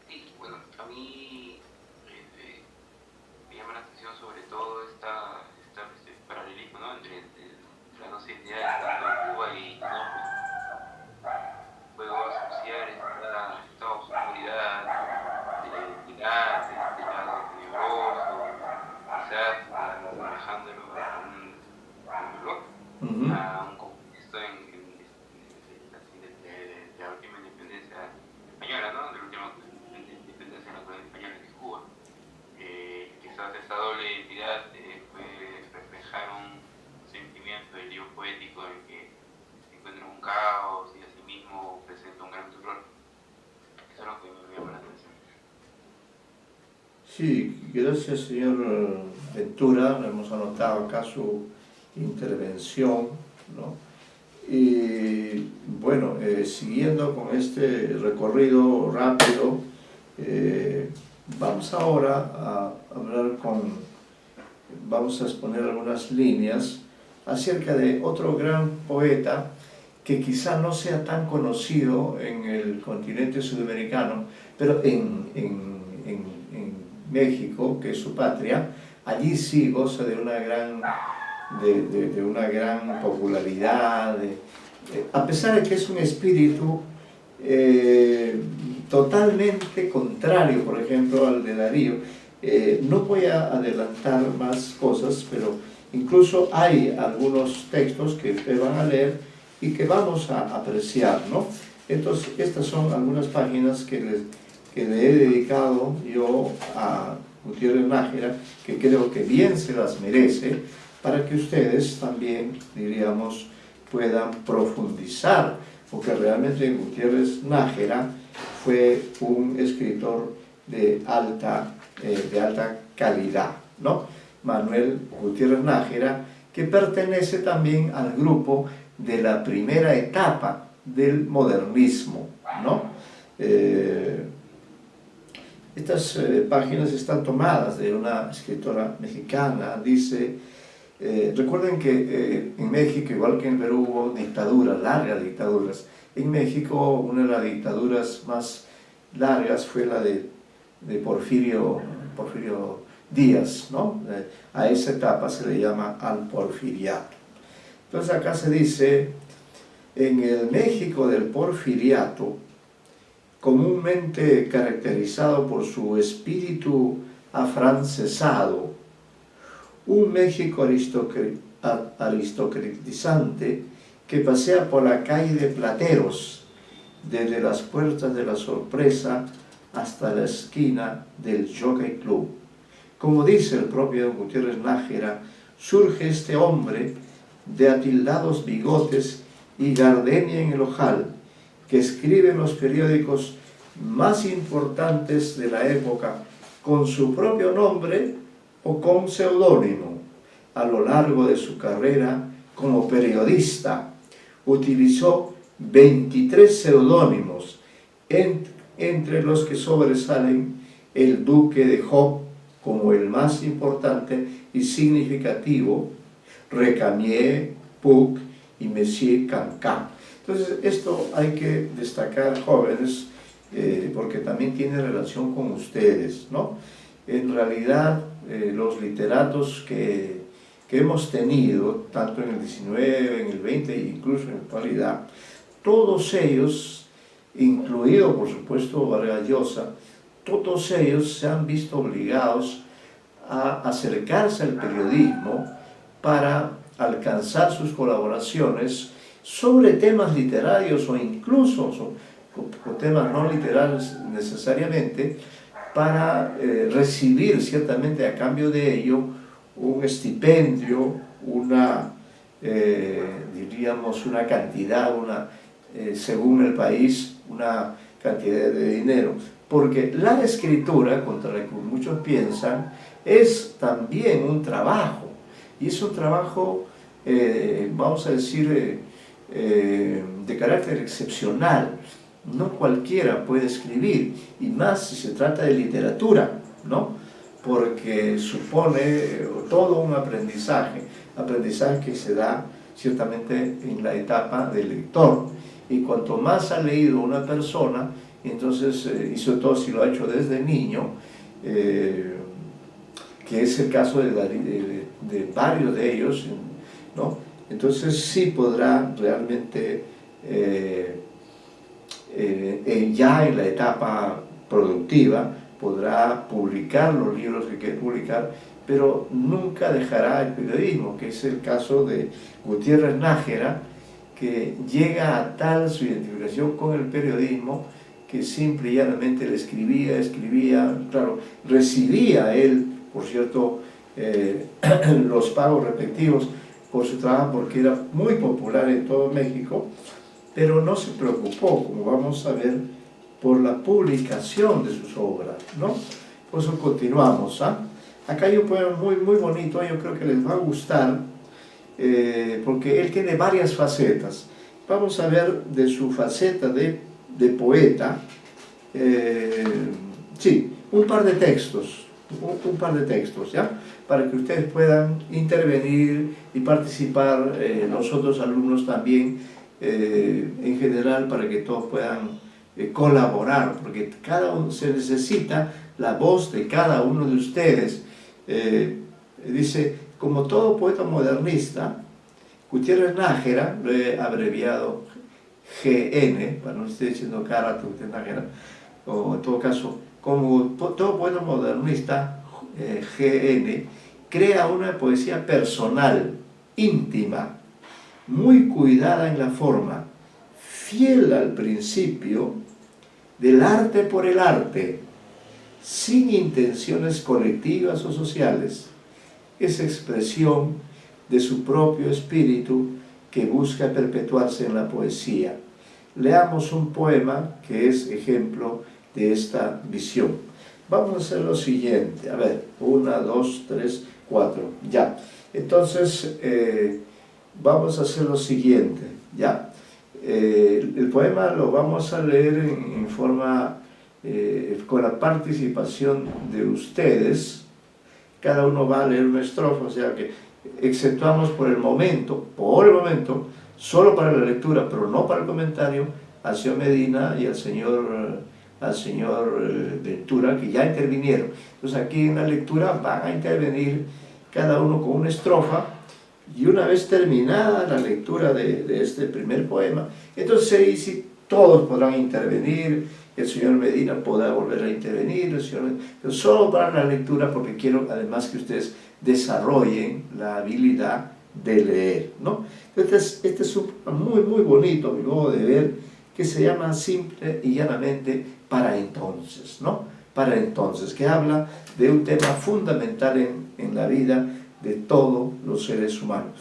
Sí, bueno, a mí me llama la atención sobre todo este paralelismo, ¿no? entre las dos identidades, tanto de Cuba y Colombia. Puedo asociar esta oscuridad de la identidad, este lado tenebroso, quizás manejándolo a un blog, a un contexto de la última independencia española, ¿no? De la última independencia de la colonia española, que es Cuba. Quizás esa doble identidad puede reflejar un sentimiento del lío poético en que se encuentra un caos y asimismo presenta un gran dolor. Eso es lo que me llama la atención. Sí, gracias, señor Ventura. Hemos anotado acá su intervención, ¿no? Y bueno, siguiendo con este recorrido rápido, vamos ahora a hablar vamos a exponer algunas líneas acerca de otro gran poeta que quizá no sea tan conocido en el continente sudamericano, pero en México, que es su patria, allí sí goza de una gran popularidad, a pesar de que es un espíritu totalmente contrario, por ejemplo, al de Darío. No voy a adelantar más cosas, pero incluso hay algunos textos que ustedes van a leer y que vamos a apreciar, ¿no? Entonces, estas son algunas páginas que le he dedicado yo a Gutiérrez Nájera, que creo que bien se las merece, para que ustedes también, diríamos, puedan profundizar, porque realmente Gutiérrez Nájera fue un escritor de alta calidad, ¿no? Manuel Gutiérrez Nájera, que pertenece también al grupo de la primera etapa del modernismo, ¿no? Estas páginas están tomadas de una escritora mexicana. Dice, recuerden que en México, igual que en Perú, hubo dictaduras, largas dictaduras. En México, una de las dictaduras más largas fue la de Porfirio Díaz, ¿no? A esa etapa se le llama al porfiriato. Entonces acá se dice, en el México del porfiriato, comúnmente caracterizado por su espíritu afrancesado, un México aristocratizante que pasea por la calle de Plateros, desde las puertas de la Sorpresa hasta la esquina del Jockey Club. Como dice el propio Gutiérrez Nájera, surge este hombre de atildados bigotes y gardenia en el ojal, que escribe en los periódicos más importantes de la época con su propio nombre o con seudónimo. A lo largo de su carrera como periodista utilizó 23 seudónimos, entre los que sobresalen el Duque de Job como el más importante y significativo, Recamier, Puc y Monsieur Cancan. Entonces esto hay que destacar, jóvenes, porque también tiene relación con ustedes, ¿no? En realidad los literatos que hemos tenido, tanto en el 19, en el 20 e incluso en la actualidad, todos ellos, incluido por supuesto Vargas Llosa, todos ellos se han visto obligados a acercarse al periodismo para alcanzar sus colaboraciones sobre temas literarios o incluso con temas no literarios necesariamente, para recibir ciertamente a cambio de ello un estipendio, diríamos una cantidad, según el país, una cantidad de dinero. Porque la escritura, contra la que muchos piensan, es también un trabajo. Y es un trabajo, vamos a decir, de carácter excepcional. No cualquiera puede escribir, y más si se trata de literatura, ¿no? Porque supone todo un aprendizaje que se da ciertamente en la etapa del lector. Y cuanto más ha leído una persona, entonces, y sobre todo si lo ha hecho desde niño, que es el caso de varios de ellos, ¿no? Entonces sí podrá realmente, ya en la etapa productiva, podrá publicar los libros que quiere publicar, pero nunca dejará el periodismo, que es el caso de Gutiérrez Nájera, que llega a tal su identificación con el periodismo que simple y llanamente le escribía, claro, recibía él, por cierto, los pagos respectivos por su trabajo, porque era muy popular en todo México, pero no se preocupó, como vamos a ver, por la publicación de sus obras, ¿no? Por eso continuamos, ¿ah? Acá hay un poema muy bonito, yo creo que les va a gustar, porque él tiene varias facetas. Vamos a ver de su faceta de poeta, sí, un par de textos, ¿ya? Para que ustedes puedan intervenir y participar, los otros alumnos también, en general, para que todos puedan colaborar, porque se necesita la voz de cada uno de ustedes. Dice, como todo poeta modernista, Gutiérrez Nájera, lo he abreviado GN, para no estar diciendo Carato Gutiérrez Nájera, o en todo caso, como todo poeta modernista, GN, crea una poesía personal, íntima, muy cuidada en la forma, fiel al principio del arte por el arte, sin intenciones colectivas o sociales. Es expresión de su propio espíritu que busca perpetuarse en la poesía. Leamos un poema que es ejemplo de esta visión. Vamos a hacer lo siguiente, a ver, 1, 2, 3, 4, ya. Entonces, vamos a hacer lo siguiente, ya. El poema lo vamos a leer en forma, con la participación de ustedes. Cada uno va a leer una estrofa, o sea que exceptuamos por el momento, solo para la lectura, pero no para el comentario, al señor Medina y al señor Ventura, que ya intervinieron. Entonces aquí en la lectura van a intervenir cada uno con una estrofa, y una vez terminada la lectura de este primer poema, entonces ahí sí todos podrán intervenir, el señor Medina podrá volver a intervenir, pero solo para la lectura, porque quiero además que ustedes desarrollen la habilidad de leer, ¿no? Entonces, este es un muy, muy bonito, a mi modo de ver, que se llama simple y llanamente Para Entonces, ¿no? Para Entonces, que habla de un tema fundamental en la vida de todos los seres humanos.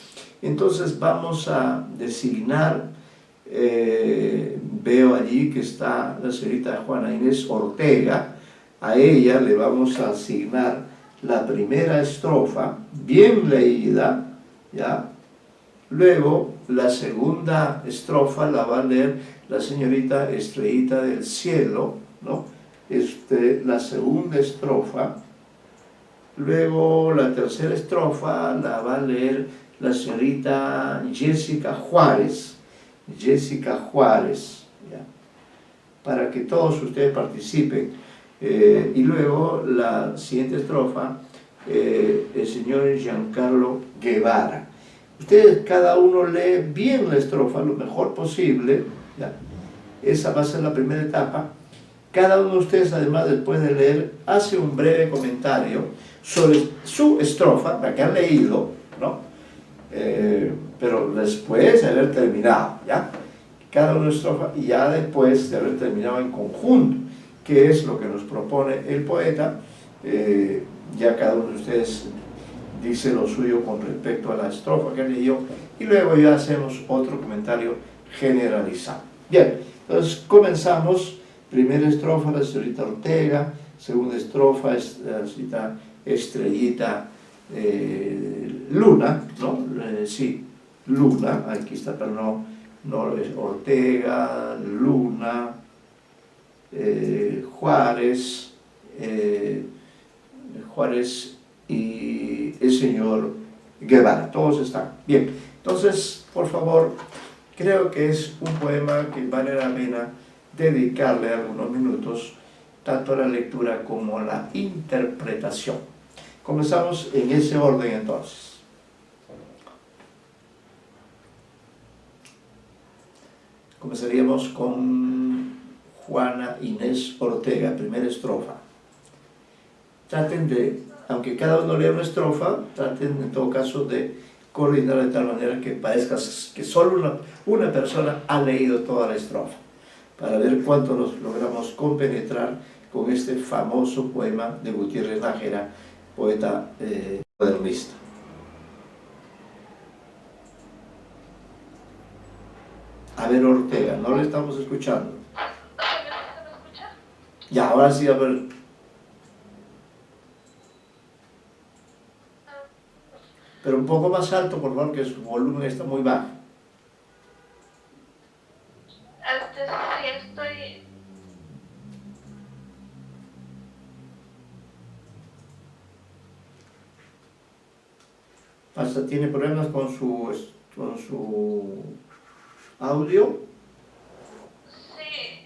Entonces vamos a designar, veo allí que está la señorita Juana Inés Ortega, a ella le vamos a asignar la primera estrofa, bien leída, ¿ya? Luego, la segunda estrofa la va a leer la señorita Estrellita del Cielo, ¿no? La segunda estrofa. Luego, la tercera estrofa la va a leer la señorita Jessica Juárez. Jessica Juárez, ¿ya? Para que todos ustedes participen. Y luego, la siguiente estrofa, el señor Giancarlo Guevara. Ustedes cada uno lee bien la estrofa lo mejor posible, ¿ya? Esa va a ser la primera etapa. Cada uno de ustedes, además, después de leer, hace un breve comentario sobre su estrofa, la que han leído, ¿no? Pero después de haber terminado, ¿ya? Cada uno estrofa, y ya después de haber terminado en conjunto, que es lo que nos propone el poeta, ya cada uno de ustedes dice lo suyo con respecto a la estrofa que leyó, y luego ya hacemos otro comentario generalizado. Bien, entonces comenzamos. Primera estrofa, la señorita Ortega. Segunda estrofa, la señorita Estrellita Luna, ¿no? Sí, Luna, aquí está, pero no es Ortega, Luna, Juárez, Juárez y el señor Guevara, todos están. Bien, entonces, por favor, creo que es un poema que vale la pena dedicarle algunos minutos, tanto a la lectura como a la interpretación. Comenzamos en ese orden entonces. Comenzaríamos con Juana Inés Ortega, primera estrofa. Traten de, aunque cada uno lea una estrofa, traten en todo caso de coordinar de tal manera que parezca que solo una persona ha leído toda la estrofa, para ver cuánto nos logramos compenetrar con este famoso poema de Gutiérrez Nájera, poeta modernista. A ver, Ortega, no le estamos escuchando. ¿Me escucha? Ya, ahora sí, a ver. Pero un poco más alto, por favor, que su volumen está muy bajo. Sí, estoy... Hasta tiene problemas con su audio. Sí,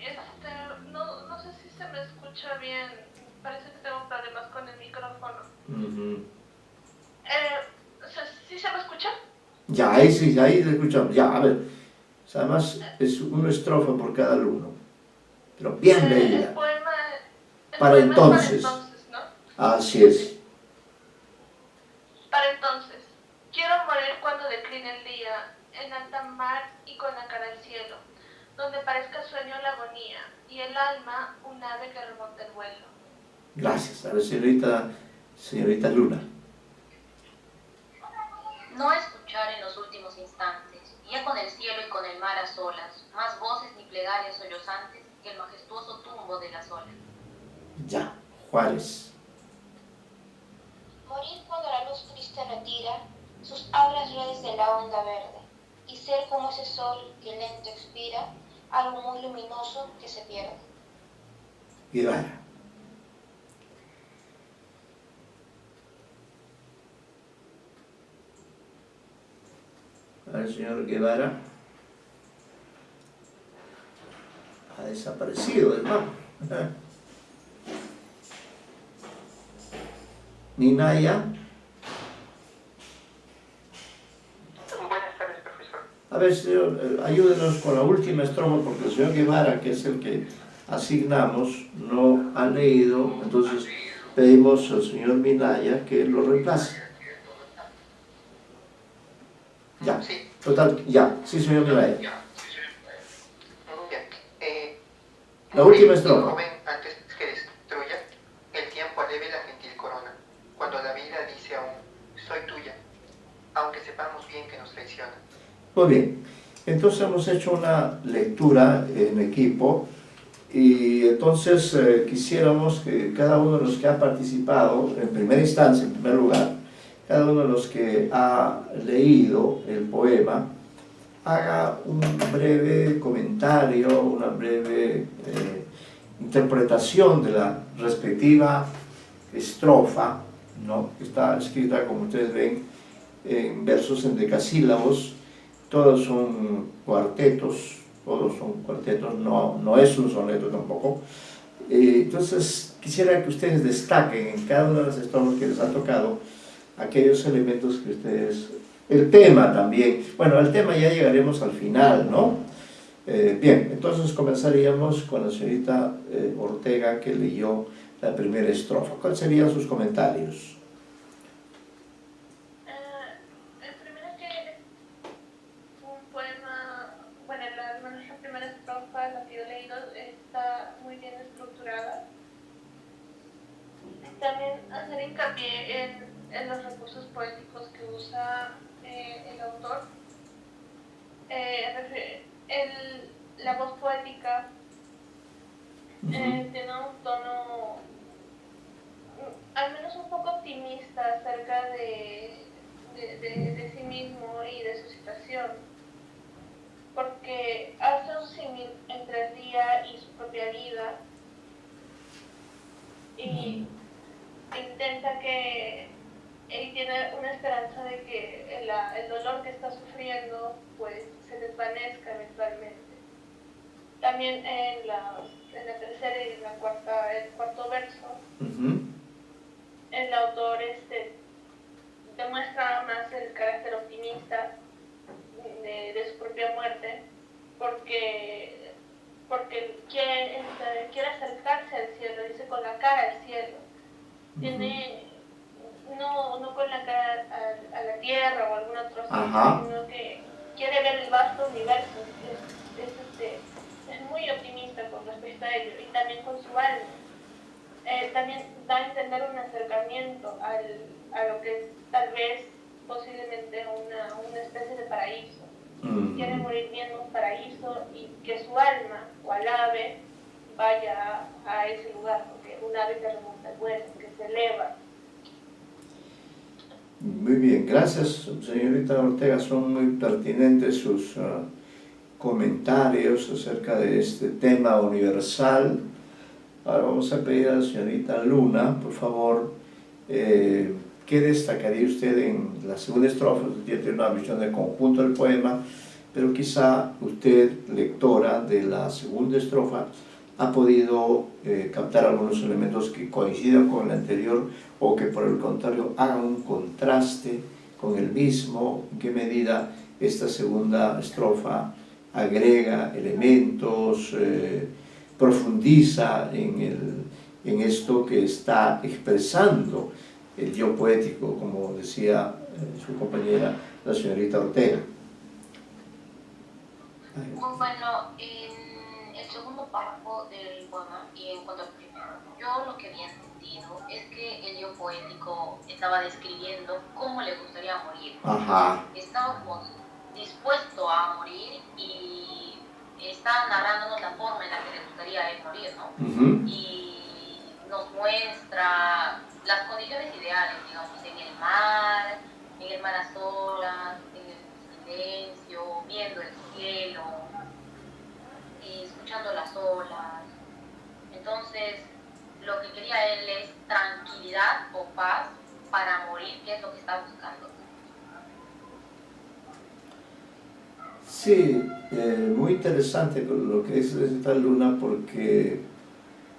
no sé si se me escucha bien. Parece que tengo problemas con el micrófono. ¿Sí se me escucha? Ya, ahí sí, ahí le escuchamos. Ya, a ver. Además, es una estrofa por cada uno. Pero bien leída. El poema Para entonces. Para entonces, ¿no? Así es. Para entonces. Quiero morir cuando decline el día, en alta mar y con la cara al cielo, donde parezca sueño la agonía, y el alma un ave que remonta el vuelo. Gracias. A ver, señorita Luna. No escuchar en los últimos instantes, ya con el cielo y con el mar a solas, más voces ni plegarias sollozantes que el majestuoso tumbo de las olas. Ya, Juárez. Morir cuando la luz triste retira sus auras redes de la onda verde, y ser como ese sol que lento expira, algo muy luminoso que se pierde. Guevara. Al señor Guevara ha desaparecido del mapa. Minaya. Buenas tardes, profesor. A ver, señor, ayúdenos con la última estrofa, porque el señor Guevara, que es el que asignamos, no ha leído, entonces pedimos al señor Minaya que lo reemplace. Ya, Sí. total, ya, sí, señor Milael. Bien. La última estrofa. Joven, antes que destruya, el tiempo aleve la gentil corona, cuando la vida dice aún, soy tuya, aunque sepamos bien que nos traiciona. Muy bien, entonces hemos hecho una lectura en equipo y entonces quisiéramos que cada uno de los que ha participado, en primera instancia, en primer lugar, cada uno de los que ha leído el poema, haga un breve comentario, una breve interpretación de la respectiva estrofa, ¿no? Que está escrita, como ustedes ven, en versos en decasílabos. Todos son cuartetos, no es un soneto tampoco. Entonces quisiera que ustedes destaquen en cada una de las estrofas que les ha tocado aquellos elementos que ustedes... El tema también, bueno, al tema ya llegaremos al final, ¿no? Bien, entonces comenzaríamos con la señorita Ortega, que leyó la primera estrofa. ¿Cuáles serían sus comentarios? El primero es que fue un poema, bueno, la primera estrofa, la que yo he leído, está muy bien estructurada. También hacer hincapié en los recursos poéticos que usa el autor. La voz poética tiene un tono al menos un poco optimista acerca de sí mismo y de su situación, porque hace un símil entre el día y su propia vida y intenta que él tiene una esperanza de que el dolor que está sufriendo pues se desvanezca eventualmente. También en la tercera y el cuarto verso, el autor demuestra más el carácter optimista de su propia muerte, porque quiere acercarse al cielo, dice con la cara al cielo. Tiene no con la cara a la tierra o a algún otro sitio, sino que quiere ver el vasto universo. Es muy optimista con respecto a ello, y también con su alma. También da a entender un acercamiento a lo que es tal vez posiblemente una especie de paraíso. Quiere morir viendo un paraíso y que su alma o al ave vaya a ese lugar, porque un ave que remonta el vuelo, que se eleva. Muy bien, gracias señorita Ortega, son muy pertinentes sus comentarios acerca de este tema universal. Ahora vamos a pedir a la señorita Luna, por favor, ¿qué destacaría usted en la segunda estrofa? Usted tiene una visión del conjunto del poema, pero quizá usted, lectora de la segunda estrofa, ha podido captar algunos elementos que coincidan con el anterior o que por el contrario hagan un contraste con el mismo. ¿En qué medida esta segunda estrofa agrega elementos, profundiza en esto que está expresando el yo poético, como decía su compañera, la señorita Ortega? Bueno, en el segundo párrafo del poema y en cuanto al primero, yo lo que había entendido es que el yo poético estaba describiendo cómo le gustaría morir. Estaba como dispuesto a morir y está narrándonos la forma en la que le gustaría a él morir, ¿no? Y nos muestra las condiciones ideales, digamos, en el mar a solas, en el silencio, viendo el cielo, escuchando las olas. Entonces, lo que quería él es tranquilidad o paz para morir, que es lo que está buscando. Sí, muy interesante lo que dice esta Luna, porque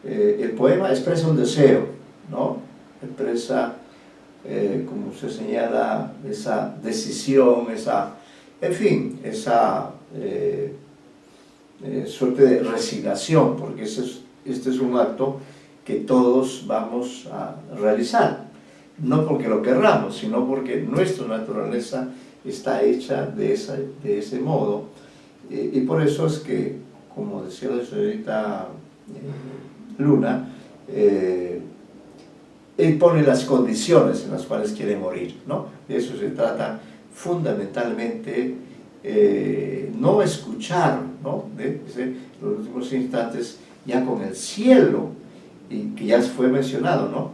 el poema expresa un deseo, ¿no? Expresa, como se señala, esa decisión, en fin, esa suerte de resignación, porque este es un acto que todos vamos a realizar, no porque lo querramos, sino porque nuestra naturaleza está hecha de ese modo. Y por eso es que, como decía la señorita Luna, él pone las condiciones en las cuales quiere morir, ¿no? De eso se trata fundamentalmente, no escuchar, ¿no? Los últimos instantes ya con el cielo, y que ya fue mencionado, ¿no?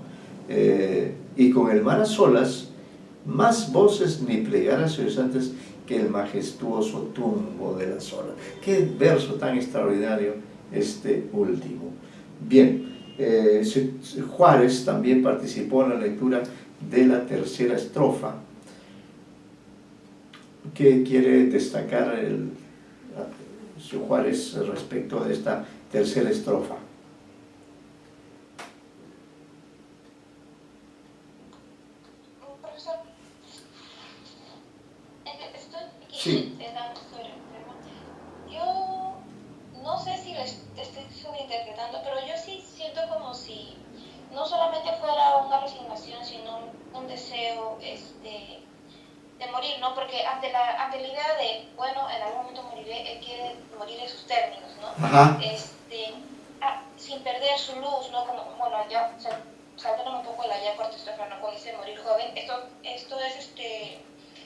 Y con el mar a solas, más voces ni plegar a sus antes que el majestuoso tumbo de las olas. Qué verso tan extraordinario este último. Bien, Juárez también participó en la lectura de la tercera estrofa. ¿Qué quiere destacar Juárez respecto de esta tercera estrofa? Profesor, Sí. Yo no sé si te estoy subinterpretando, pero yo sí siento como si no solamente fuera una resignación, sino un deseo de morir, ¿no? Porque ante la idea de, bueno, en algún momento moriré, él quiere morir en sus términos, ¿no? Ajá. Sin perder su luz, ¿no? Como, bueno, ya saltándome un poco la ya cuarta estrofa, ¿no? Cuando dice morir joven, esto es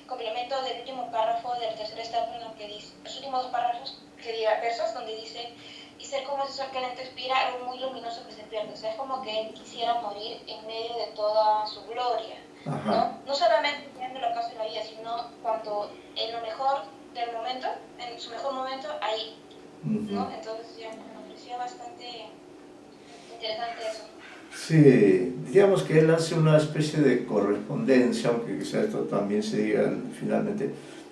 complemento del último párrafo de la tercera estrofa, en que dice, los últimos dos párrafos, versos, donde dice, y ser como ese sol que lento expira, algo muy luminoso que se pierde. O sea, es como que él quisiera morir en medio de toda su gloria, ¿no? No solamente en el ocaso de la vida, sino cuando en lo mejor del momento, en su mejor momento, ahí, ¿no? Entonces ya me pareció bastante interesante eso. Sí, digamos que él hace una especie de correspondencia, aunque quizás esto también se diga finalmente,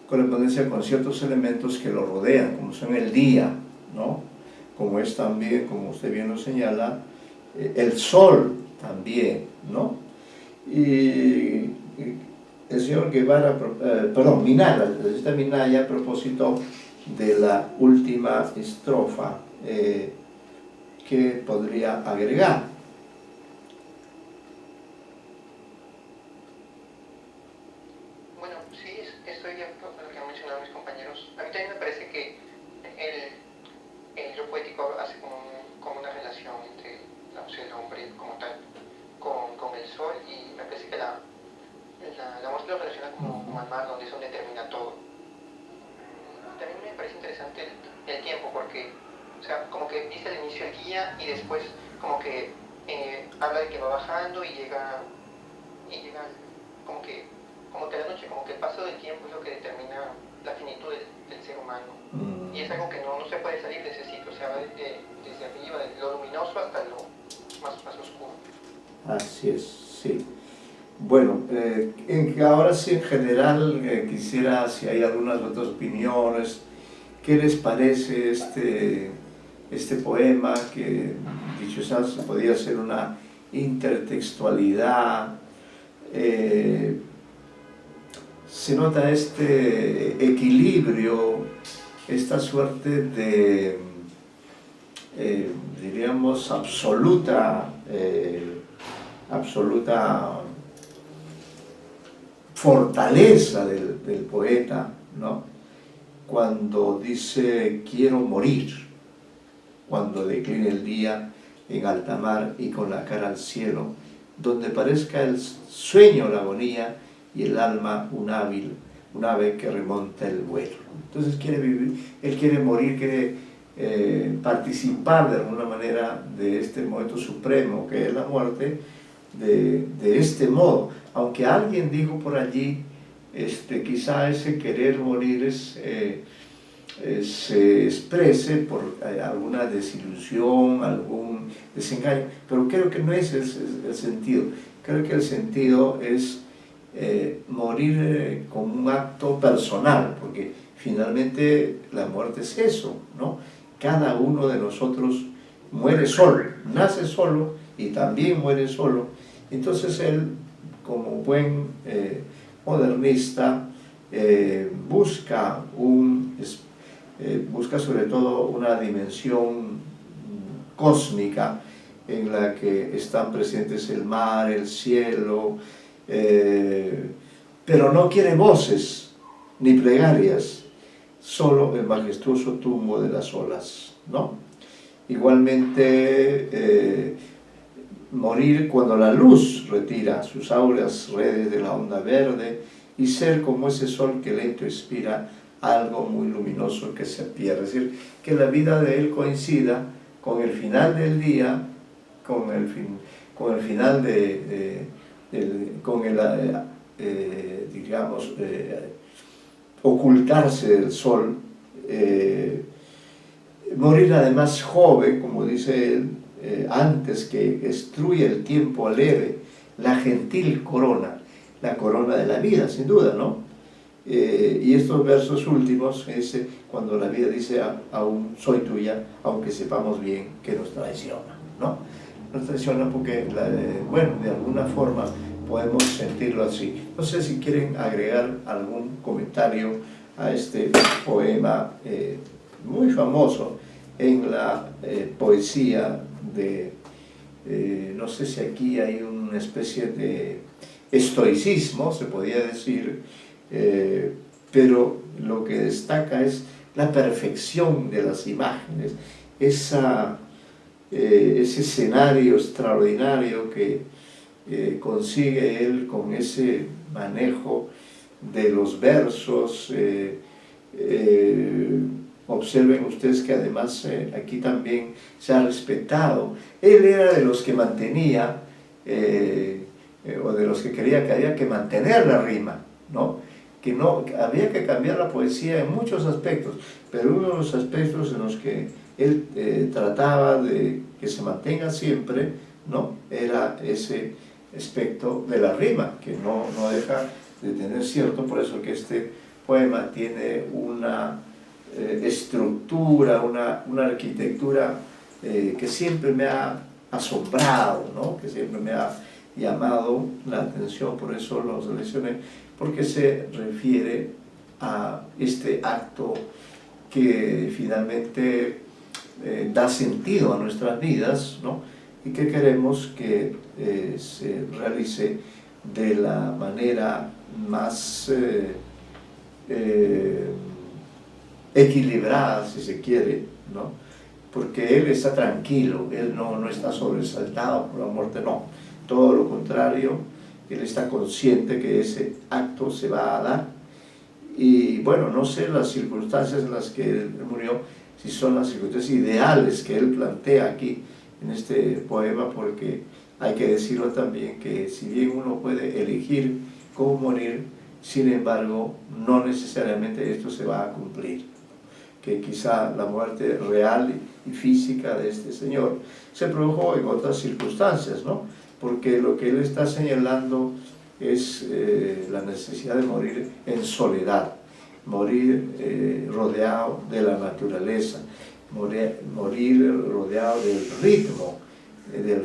correspondencia con ciertos elementos que lo rodean, como son el día, ¿no? Como es también, como usted bien lo señala, el sol también, ¿no? Y el señor Guevara, Minaya, la señorita Minaya, a propósito de la última estrofa, ¿qué podría agregar? Bueno, sí, estoy de acuerdo con lo que han mencionado mis compañeros. A mí también me parece que el libro poético hace como una relación entre el hombre como tal con el sol, y me parece que la muerte lo relaciona como al mar, donde es donde termina todo. También me parece interesante el tiempo, porque, o sea, como que dice al inicio el guía y después como que habla de que va bajando y llega como que la noche, como que el paso del tiempo es lo que determina la finitud del ser humano. Y es algo que no se puede salir de ese ciclo, o sea, va desde arriba, de lo luminoso hasta lo más oscuro. Así es, sí. Bueno, ahora sí en general quisiera, si hay algunas otras opiniones, ¿qué les parece este poema que, dicho sea, podría ser una intertextualidad? Se nota este equilibrio, esta suerte de, diríamos, absoluta fortaleza del poeta, ¿no? Cuando dice quiero morir, cuando decline el día en alta mar y con la cara al cielo, donde parezca el sueño la agonía y el alma un ave que remonta el vuelo. Entonces quiere vivir, él quiere morir, quiere participar de alguna manera de este momento supremo que es la muerte, de este modo. Aunque alguien dijo por allí, quizá ese querer morir se exprese por alguna desilusión, algún desengaño, pero creo que no es el sentido. Creo que el sentido es morir como un acto personal, porque finalmente la muerte es eso, ¿no? Cada uno de nosotros muere solo, nace solo y también muere solo. Entonces él, como buen modernista, busca sobre todo una dimensión cósmica en la que están presentes el mar, el cielo, pero no quiere voces, ni plegarias, solo el majestuoso tumbo de las olas, ¿no? Igualmente, morir cuando la luz retira sus áureas redes de la onda verde y ser como ese sol que lento expira algo muy luminoso que se pierde. Es decir, que la vida de él coincida con el final del día, con el final con el, digamos, ocultarse del sol, morir además joven, como dice él, antes que destruya el tiempo leve, la gentil corona, la corona de la vida, sin duda, ¿no? Y estos versos últimos, dice, cuando la vida dice, aún soy tuya, aunque sepamos bien que nos traiciona, ¿no? Nos traiciona porque, bueno, de alguna forma podemos sentirlo así. No sé si quieren agregar algún comentario a este poema muy famoso en la poesía de, no sé si aquí hay una especie de estoicismo, se podría decir, pero lo que destaca es la perfección de las imágenes, ese escenario extraordinario que consigue él con ese manejo de los versos. Observen ustedes que además aquí también se ha respetado. Él era de los que mantenía, o de los que creía que había que mantener la rima, ¿no? Que no había que cambiar la poesía en muchos aspectos, pero uno de los aspectos en los que él trataba de que se mantenga siempre, ¿no? Era ese aspecto de la rima, que no deja de tener cierto, por eso que este poema tiene una estructura, una arquitectura que siempre me ha asombrado, ¿no? Que siempre me ha llamado la atención, por eso lo seleccioné, porque se refiere a este acto que finalmente da sentido a nuestras vidas, ¿no? Y que queremos que se realice de la manera más equilibrada, si se quiere, ¿no? Porque él está tranquilo, él no está sobresaltado por la muerte, no. Todo lo contrario, él está consciente que ese acto se va a dar. Y bueno, no sé las circunstancias en las que él murió, si son las circunstancias ideales que él plantea aquí en este poema, porque hay que decirlo también que si bien uno puede elegir cómo morir, sin embargo, no necesariamente esto se va a cumplir. Que quizá la muerte real y física de este señor se produjo en otras circunstancias, ¿no? Porque lo que él está señalando es la necesidad de morir en soledad, morir rodeado de la naturaleza, morir rodeado del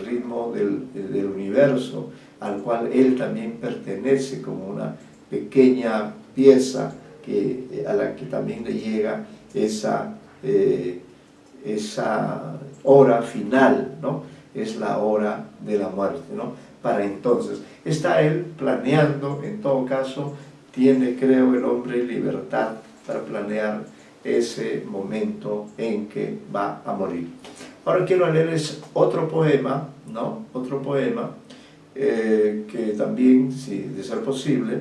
ritmo del universo, al cual él también pertenece como una pequeña pieza a la que también le llega esa hora final, ¿no? Es la hora de la muerte, ¿no? Para entonces, está él planeando, en todo caso, tiene, creo, el hombre libertad para planear ese momento en que va a morir. Ahora quiero leerles otro poema, ¿no? Otro poema que también, si de ser posible,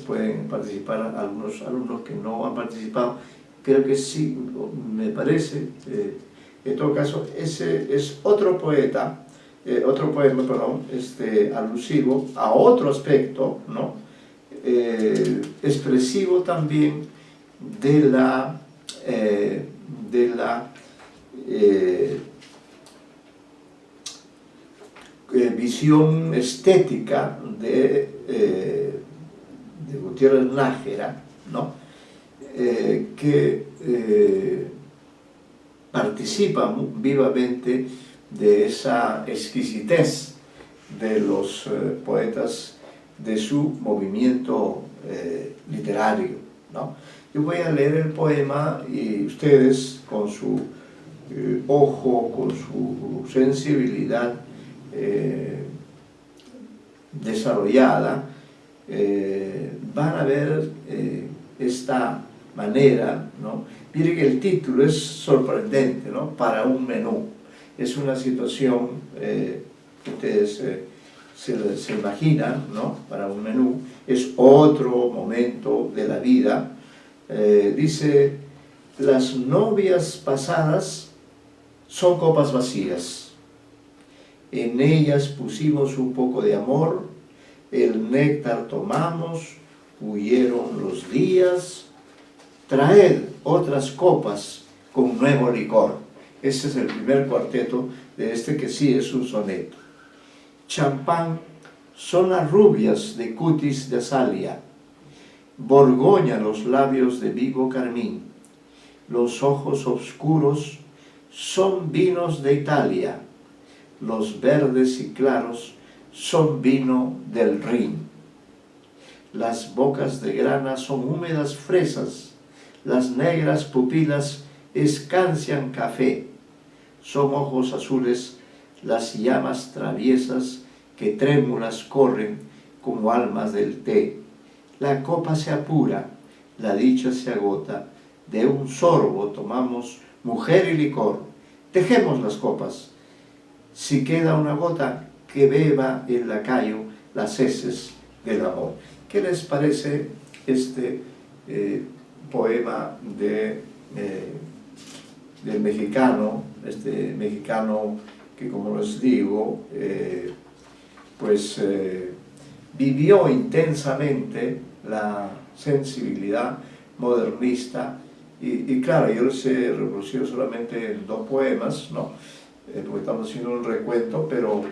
pueden participar algunos alumnos que no han participado. Creo que sí, me parece, en todo caso, ese es otro poema, perdón, alusivo a otro aspecto, ¿no? Expresivo también de la visión estética de Gutiérrez Nájera, ¿no? Que participa vivamente de esa exquisitez de los poetas de su movimiento literario, ¿no? Yo voy a leer el poema y ustedes, con su ojo, con su sensibilidad desarrollada, van a ver esta manera, ¿no? Miren que el título es sorprendente, ¿no? Para un menú. Es una situación que ustedes se imaginan, ¿no? Para un menú. Es otro momento de la vida. Dice, las novias pasadas son copas vacías. En ellas pusimos un poco de amor, el néctar tomamos, huyeron los días, traed otras copas con nuevo licor. Este es el primer cuarteto de este que sí es un soneto. Champán son las rubias de cutis de azalia, Borgoña los labios de vivo carmín, los ojos oscuros son vinos de Italia, los verdes y claros son vino del Rin. Las bocas de grana son húmedas fresas, las negras pupilas escancian café, son ojos azules las llamas traviesas que trémulas corren como almas del té. La copa se apura, la dicha se agota, de un sorbo tomamos mujer y licor. Dejemos las copas, si queda una gota, que beba el lacayo las heces del amor. ¿Qué les parece este poema del mexicano, este mexicano que, como les digo, vivió intensamente la sensibilidad modernista y claro, yo les he reproducido solamente 2 poemas, ¿no? Porque estamos haciendo un recuento, pero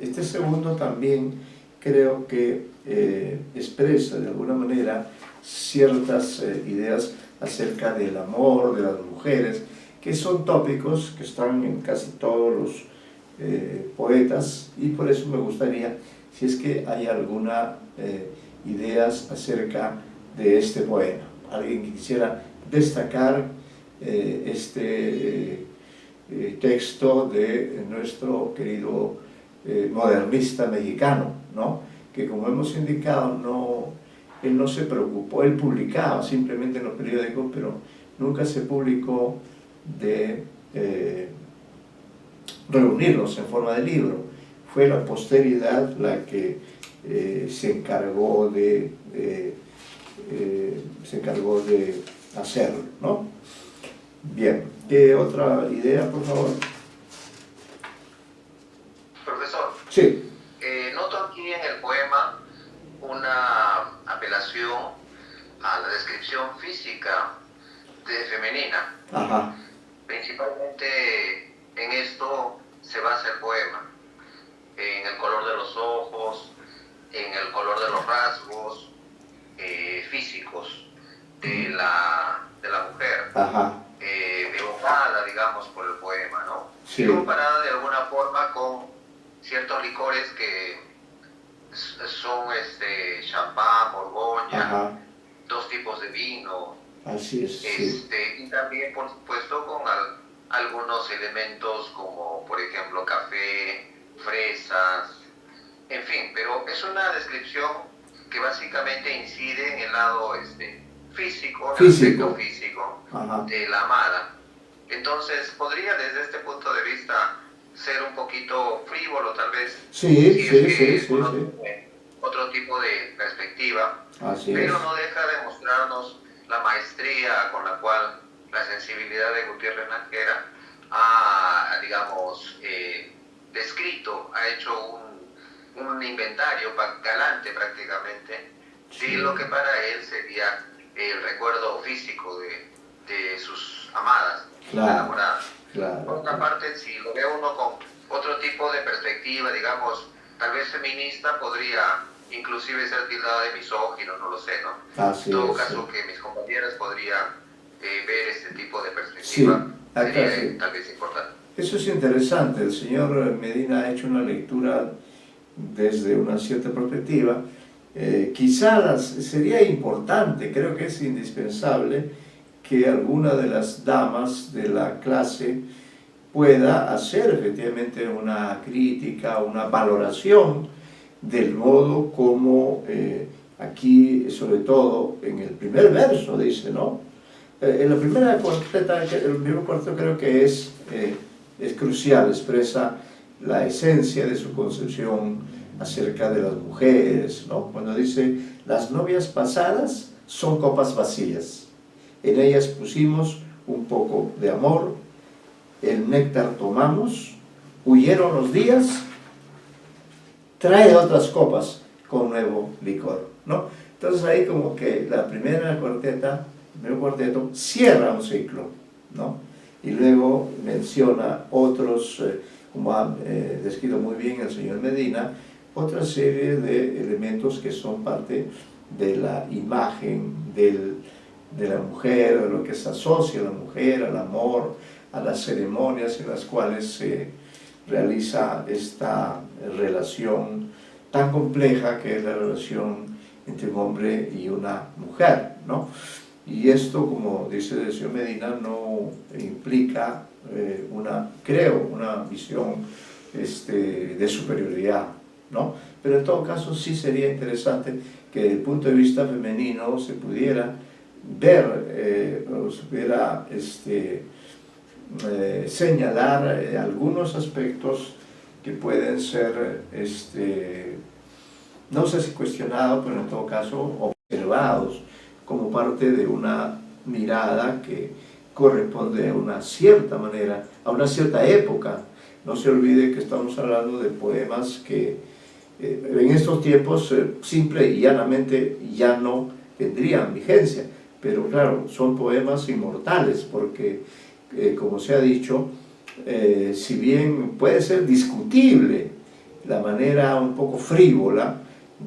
este segundo también creo que expresa de alguna manera ciertas ideas acerca del amor, de las mujeres, que son tópicos que están en casi todos los poetas, y por eso me gustaría, si es que hay alguna ideas acerca de este poema. Alguien que quisiera destacar este texto de nuestro querido modernista mexicano, ¿no? Que, como hemos indicado, él no se preocupó, él publicaba simplemente en los periódicos, pero nunca se publicó de reunirlos en forma de libro. Fue la posteridad la que se encargó de hacerlo, ¿no? Bien, ¿qué otra idea, por favor? Profesor. Sí. Noto aquí en el poema una apelación a la descripción física femenina. Ajá. Principalmente en esto se basa el poema, en el color de los ojos, en el color de los rasgos físicos de la mujer. Ajá. Evocada, digamos, por el poema, ¿no? Sí. Y comparada de alguna forma con ciertos licores que son champán, borgoña, ajá, 2 tipos de vino. Así es. Sí. Y también, por supuesto, con algunos elementos como, por ejemplo, café, fresas, en fin, pero es una descripción que básicamente incide en el lado físico, el aspecto físico, ajá, de la amada. Entonces, podría desde este punto de vista ser un poquito frívolo, tal vez, sí, otro tipo de perspectiva, así pero es, no deja de mostrarnos la maestría con la cual la sensibilidad de Gutiérrez Nájera ha, digamos, descrito, ha hecho un inventario galante prácticamente, sí, de lo que para él sería el recuerdo físico de sus amadas, claro, enamoradas. Claro, por otra parte, si lo ve uno con otro tipo de perspectiva, digamos, tal vez feminista, podría inclusive ser tildada de misógino, no lo sé, ¿no? Así en todo es, caso, que mis compañeras podrían ver este tipo de perspectiva, sí, sería sí, tal vez importante. Eso es interesante. El señor Medina ha hecho una lectura desde una cierta perspectiva. Sería importante, creo que es indispensable, que alguna de las damas de la clase pueda hacer efectivamente una crítica, una valoración del modo como aquí, sobre todo, en el primer verso, dice, ¿no? En la primera cuarteta, el primer cuarteto creo que es crucial, expresa la esencia de su concepción acerca de las mujeres, ¿no? Cuando dice, las novias pasadas son copas vacías, en ellas pusimos un poco de amor, el néctar tomamos, huyeron los días, trae otras copas con nuevo licor, ¿no? Entonces ahí como que la primera cuarteta, el primer cuarteto, cierra un ciclo, ¿no? Y luego menciona otros, como ha descrito muy bien el señor Medina, otra serie de elementos que son parte de la imagen de la mujer, de lo que se asocia a la mujer, al amor, a las ceremonias en las cuales se realiza esta relación tan compleja que es la relación entre un hombre y una mujer, ¿no? Y esto, como dice el señor Medina, no implica creo, una visión de superioridad, ¿no? Pero en todo caso sí sería interesante que desde el punto de vista femenino se pudiera ver o se pudiera señalar algunos aspectos que pueden ser, no sé si cuestionados, pero en todo caso observados como parte de una mirada que corresponde a una cierta manera, a una cierta época. No se olvide que estamos hablando de poemas que en estos tiempos simple y llanamente ya no tendrían vigencia, pero claro, son poemas inmortales porque, como se ha dicho, si bien puede ser discutible la manera un poco frívola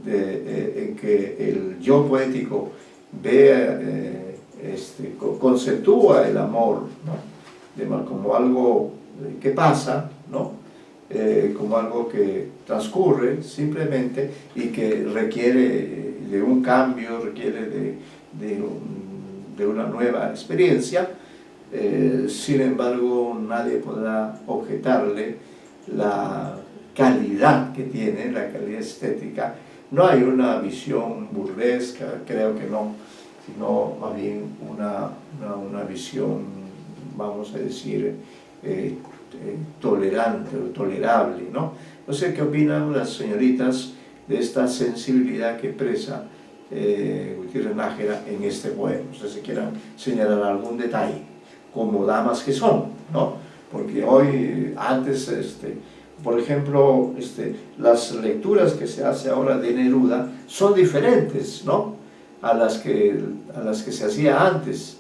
en que el yo poético ve, conceptúa el amor, ¿no? Como algo que pasa, ¿no? Como algo que transcurre simplemente y que requiere de un cambio, requiere de una nueva experiencia. Sin embargo, nadie podrá objetarle la calidad que tiene, la calidad estética. No hay una visión burlesca, creo que no, sino más bien una visión, vamos a decir, tolerante o tolerable, ¿no? No sé qué opinan las señoritas de esta sensibilidad que expresa Gutiérrez Nájera en este poema. No sé si quieran señalar algún detalle, como damas que son, ¿no? Porque hoy, antes, por ejemplo, las lecturas que se hace ahora de Neruda son diferentes, ¿no? a las que se hacía antes.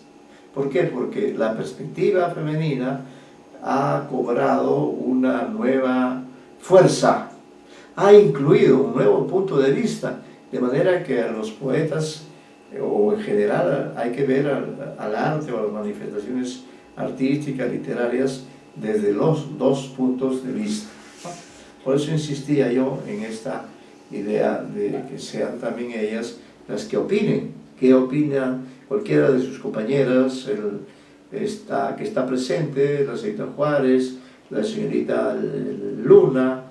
¿Por qué? Porque la perspectiva femenina ha cobrado una nueva fuerza, ha incluido un nuevo punto de vista, de manera que a los poetas, o en general hay que ver al arte o a las manifestaciones artísticas, literarias, desde los dos puntos de vista. Por eso insistía yo en esta idea de que sean también ellas las que opinen, qué opina cualquiera de sus compañeras, que está presente, la señorita Juárez, la señorita Luna,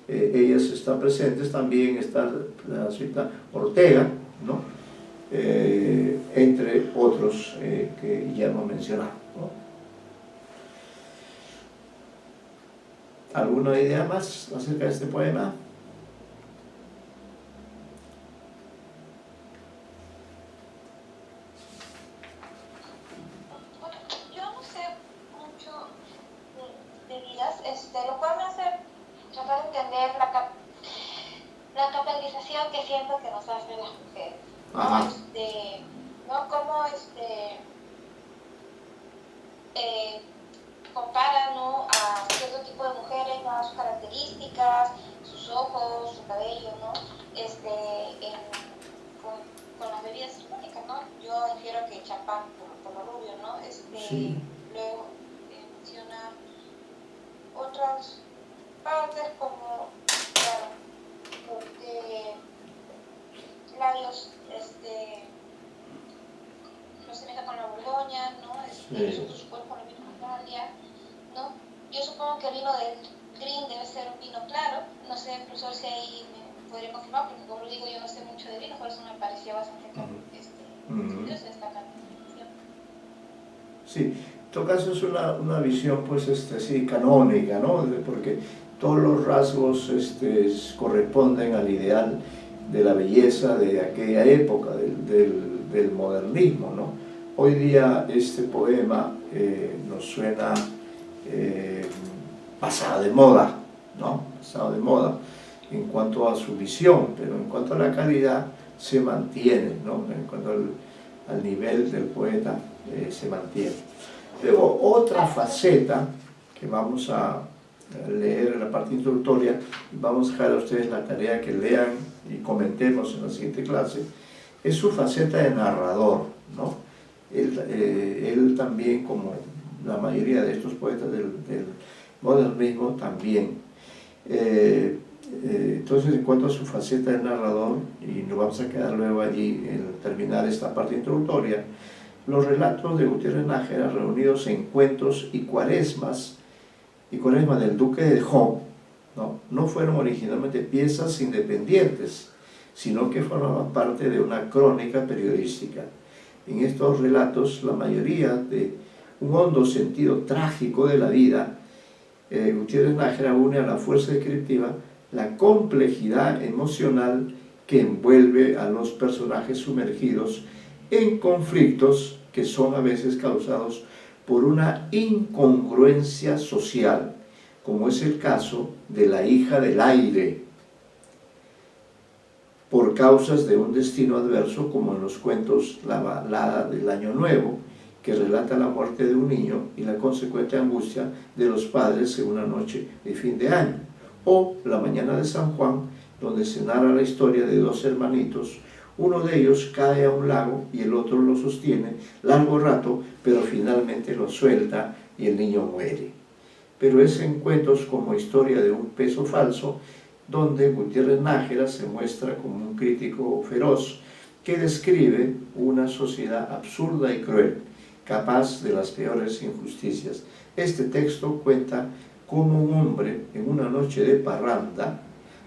ellas están presentes, también está la señorita Ortega, ¿no? Entre otros que ya hemos mencionado, ¿no? ¿Alguna idea más acerca de este poema? Yo no sé mucho de vidas, lo cual me hace tratar de entender la capitalización que siento que nos hacen las mujeres. Ajá. ¿No? Cómo compara, ¿no?, a cierto tipo de mujeres, ¿no?, a sus características, sus ojos, su cabello, ¿no? Con las bebidas alcohólicas, ¿no? Yo infiero que champán por lo rubio, ¿no? Sí. Luego menciona otras partes como, claro, labios, lo asemeja con la Borgoña, ¿no? Sí. Su cuerpo lo vino Italia, ¿no? Yo supongo que el vino del Green debe ser un vino claro, no sé, profesor, si ahí podría confirmar, porque como digo, yo no sé mucho de vino, por eso me parecía bastante curiosa esta canonización. Sí, en todo caso es una visión, pues, sí, canónica, ¿no? Porque todos los rasgos corresponden al ideal de la belleza de aquella época, del modernismo, ¿no? Hoy día este poema nos suena pasado de moda, ¿no? Pasado de moda en cuanto a su visión, pero en cuanto a la calidad se mantiene, ¿no? En cuanto al nivel del poeta se mantiene. Luego, otra faceta que vamos a leer en la parte introductoria, y vamos a dejar a ustedes la tarea que lean y comentemos en la siguiente clase, es su faceta de narrador, ¿no? Él también, como la mayoría de estos poetas del modernismo, también. Entonces, en cuanto a su faceta de narrador, y nos vamos a quedar luego allí en terminar esta parte introductoria, los relatos de Gutiérrez Nájera reunidos en cuentos y cuaresmas del Duque de Hope, no fueron originalmente piezas independientes, sino que formaban parte de una crónica periodística. En estos relatos, la mayoría de un hondo sentido trágico de la vida, Gutiérrez Nájera une a la fuerza descriptiva la complejidad emocional que envuelve a los personajes sumergidos en conflictos que son a veces causados por una incongruencia social, como es el caso de la hija del aire, por causas de un destino adverso, como en los cuentos La balada del Año Nuevo, que relata la muerte de un niño y la consecuente angustia de los padres en una noche de fin de año, o La mañana de San Juan, donde se narra la historia de dos hermanitos. Uno de ellos cae a un lago y el otro lo sostiene largo rato, pero finalmente lo suelta y el niño muere. Pero es en cuentos como Historia de un peso falso, donde Gutiérrez Nájera se muestra como un crítico feroz que describe una sociedad absurda y cruel, capaz de las peores injusticias. Este texto cuenta cómo un hombre en una noche de parranda,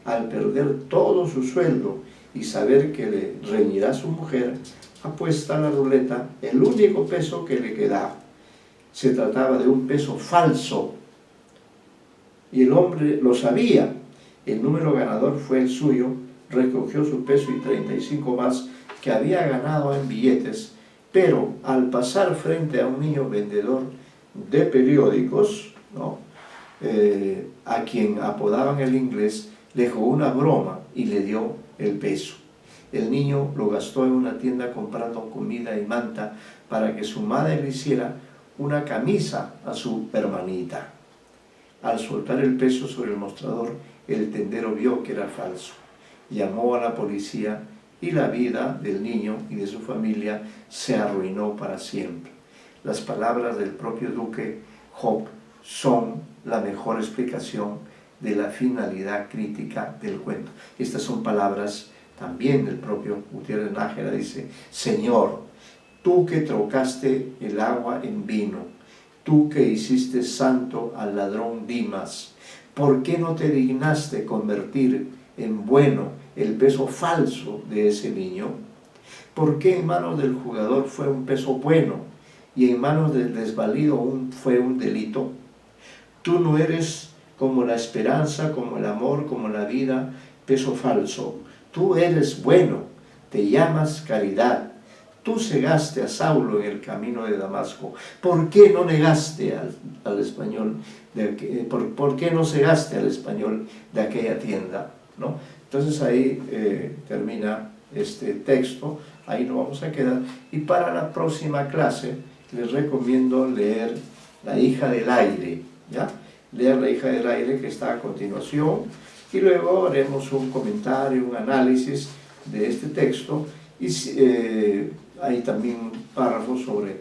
al perder todo su sueldo y saber que le reñirá su mujer, apuesta a la ruleta el único peso que le quedaba. Se trataba de un peso falso y el hombre lo sabía. El número ganador fue el suyo, recogió su peso y 35 más que había ganado en billetes, pero al pasar frente a un niño vendedor de periódicos, a quien apodaban el inglés, le jugó una broma y le dio el peso. El niño lo gastó en una tienda comprando comida y manta para que su madre le hiciera una camisa a su hermanita. Al soltar el peso sobre el mostrador, el tendero vio que era falso. Llamó a la policía y la vida del niño y de su familia se arruinó para siempre. Las palabras del propio Duque Hope son la mejor explicación de la finalidad crítica del cuento. Estas son palabras también del propio Gutiérrez Nájera. Dice: Señor, tú que trocaste el agua en vino, tú que hiciste santo al ladrón Dimas, ¿por qué no te dignaste convertir en bueno el peso falso de ese niño? ¿Por qué en manos del jugador fue un peso bueno y en manos del desvalido fue un delito? Tú no eres como la esperanza, como el amor, como la vida, peso falso. Tú eres bueno, te llamas caridad. Tú cegaste a Saulo en el camino de Damasco. ¿Por qué no negaste al español? ¿Por qué no cegaste al español de aquella tienda? ¿No? Entonces ahí termina este texto, ahí nos vamos a quedar. Y para la próxima clase les recomiendo leer La hija del aire, ¿ya? Leer La hija del aire, que está a continuación, y luego haremos un comentario, un análisis de este texto, y hay también un párrafo sobre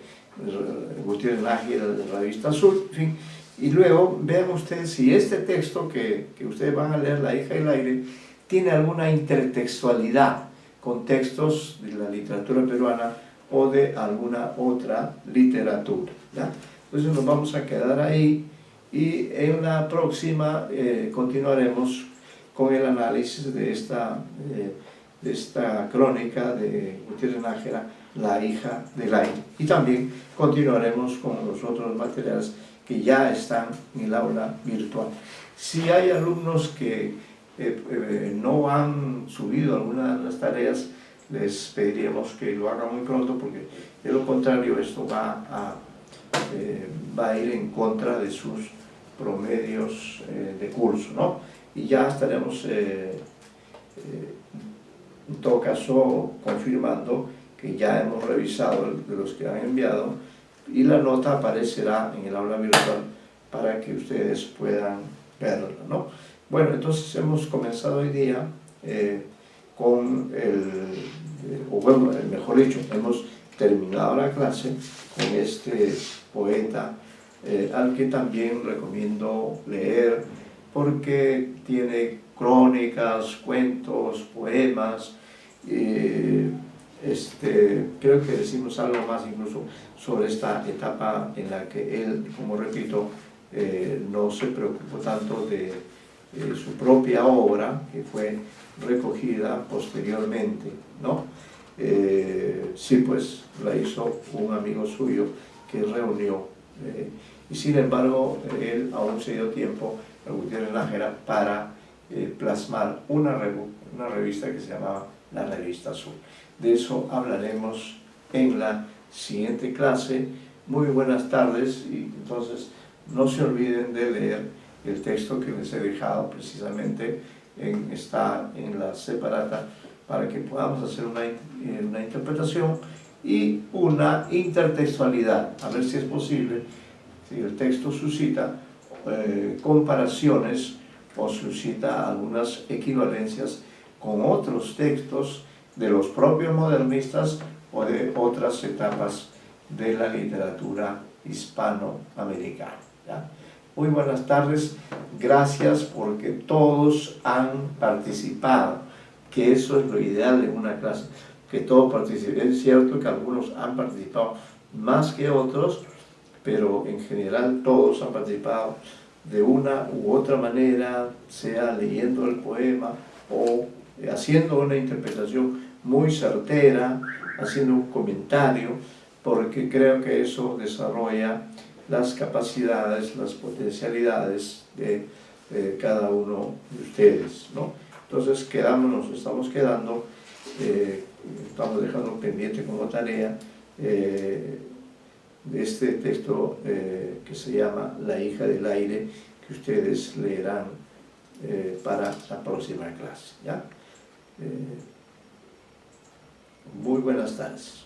Gutiérrez Nájera de la Revista Azul, en fin. Y luego vean ustedes si este texto que ustedes van a leer, La hija del aire, tiene alguna intertextualidad con textos de la literatura peruana o de alguna otra literatura, ¿ya? Entonces nos vamos a quedar ahí y en la próxima continuaremos con el análisis de esta crónica de Gutiérrez Nájera, La hija del aire. Y también continuaremos con los otros materiales que ya están en el aula virtual. Si hay alumnos que no han subido alguna de las tareas, les pediríamos que lo hagan muy pronto, porque de lo contrario esto va a ir en contra de sus promedios de curso, ¿no? Y ya estaremos en todo caso confirmando que ya hemos revisado de los que han enviado, y la nota aparecerá en el aula virtual para que ustedes puedan verla, ¿no? Bueno, entonces hemos comenzado hoy día con mejor dicho, hemos terminado la clase con este poeta al que también recomiendo leer, porque tiene crónicas, cuentos, poemas. Creo que decimos algo más incluso sobre esta etapa en la que él, como repito, no se preocupó tanto de su propia obra, que fue recogida posteriormente, ¿no? Sí, pues la hizo un amigo suyo que reunió, y sin embargo él aún se dio tiempo a Gutiérrez Nájera para plasmar una revista que se llamaba La Revista Azul. De eso hablaremos en la siguiente clase. Muy buenas tardes, y entonces no se olviden de leer el texto que les he dejado precisamente, está en la separata, para que podamos hacer una interpretación y una intertextualidad, a ver si es posible, si el texto suscita comparaciones o suscita algunas equivalencias con otros textos de los propios modernistas o de otras etapas de la literatura hispanoamericana, ¿ya? Muy buenas tardes, gracias porque todos han participado, que eso es lo ideal de una clase, que todos participen. Es cierto que algunos han participado más que otros, pero en general todos han participado de una u otra manera, sea leyendo el poema o haciendo una interpretación muy certera, haciendo un comentario, porque creo que eso desarrolla las capacidades, las potencialidades de cada uno de ustedes, ¿no? Entonces estamos dejando pendiente como tarea de este texto que se llama La hija del aire, que ustedes leerán para la próxima clase, ¿ya? Muy buenas tardes.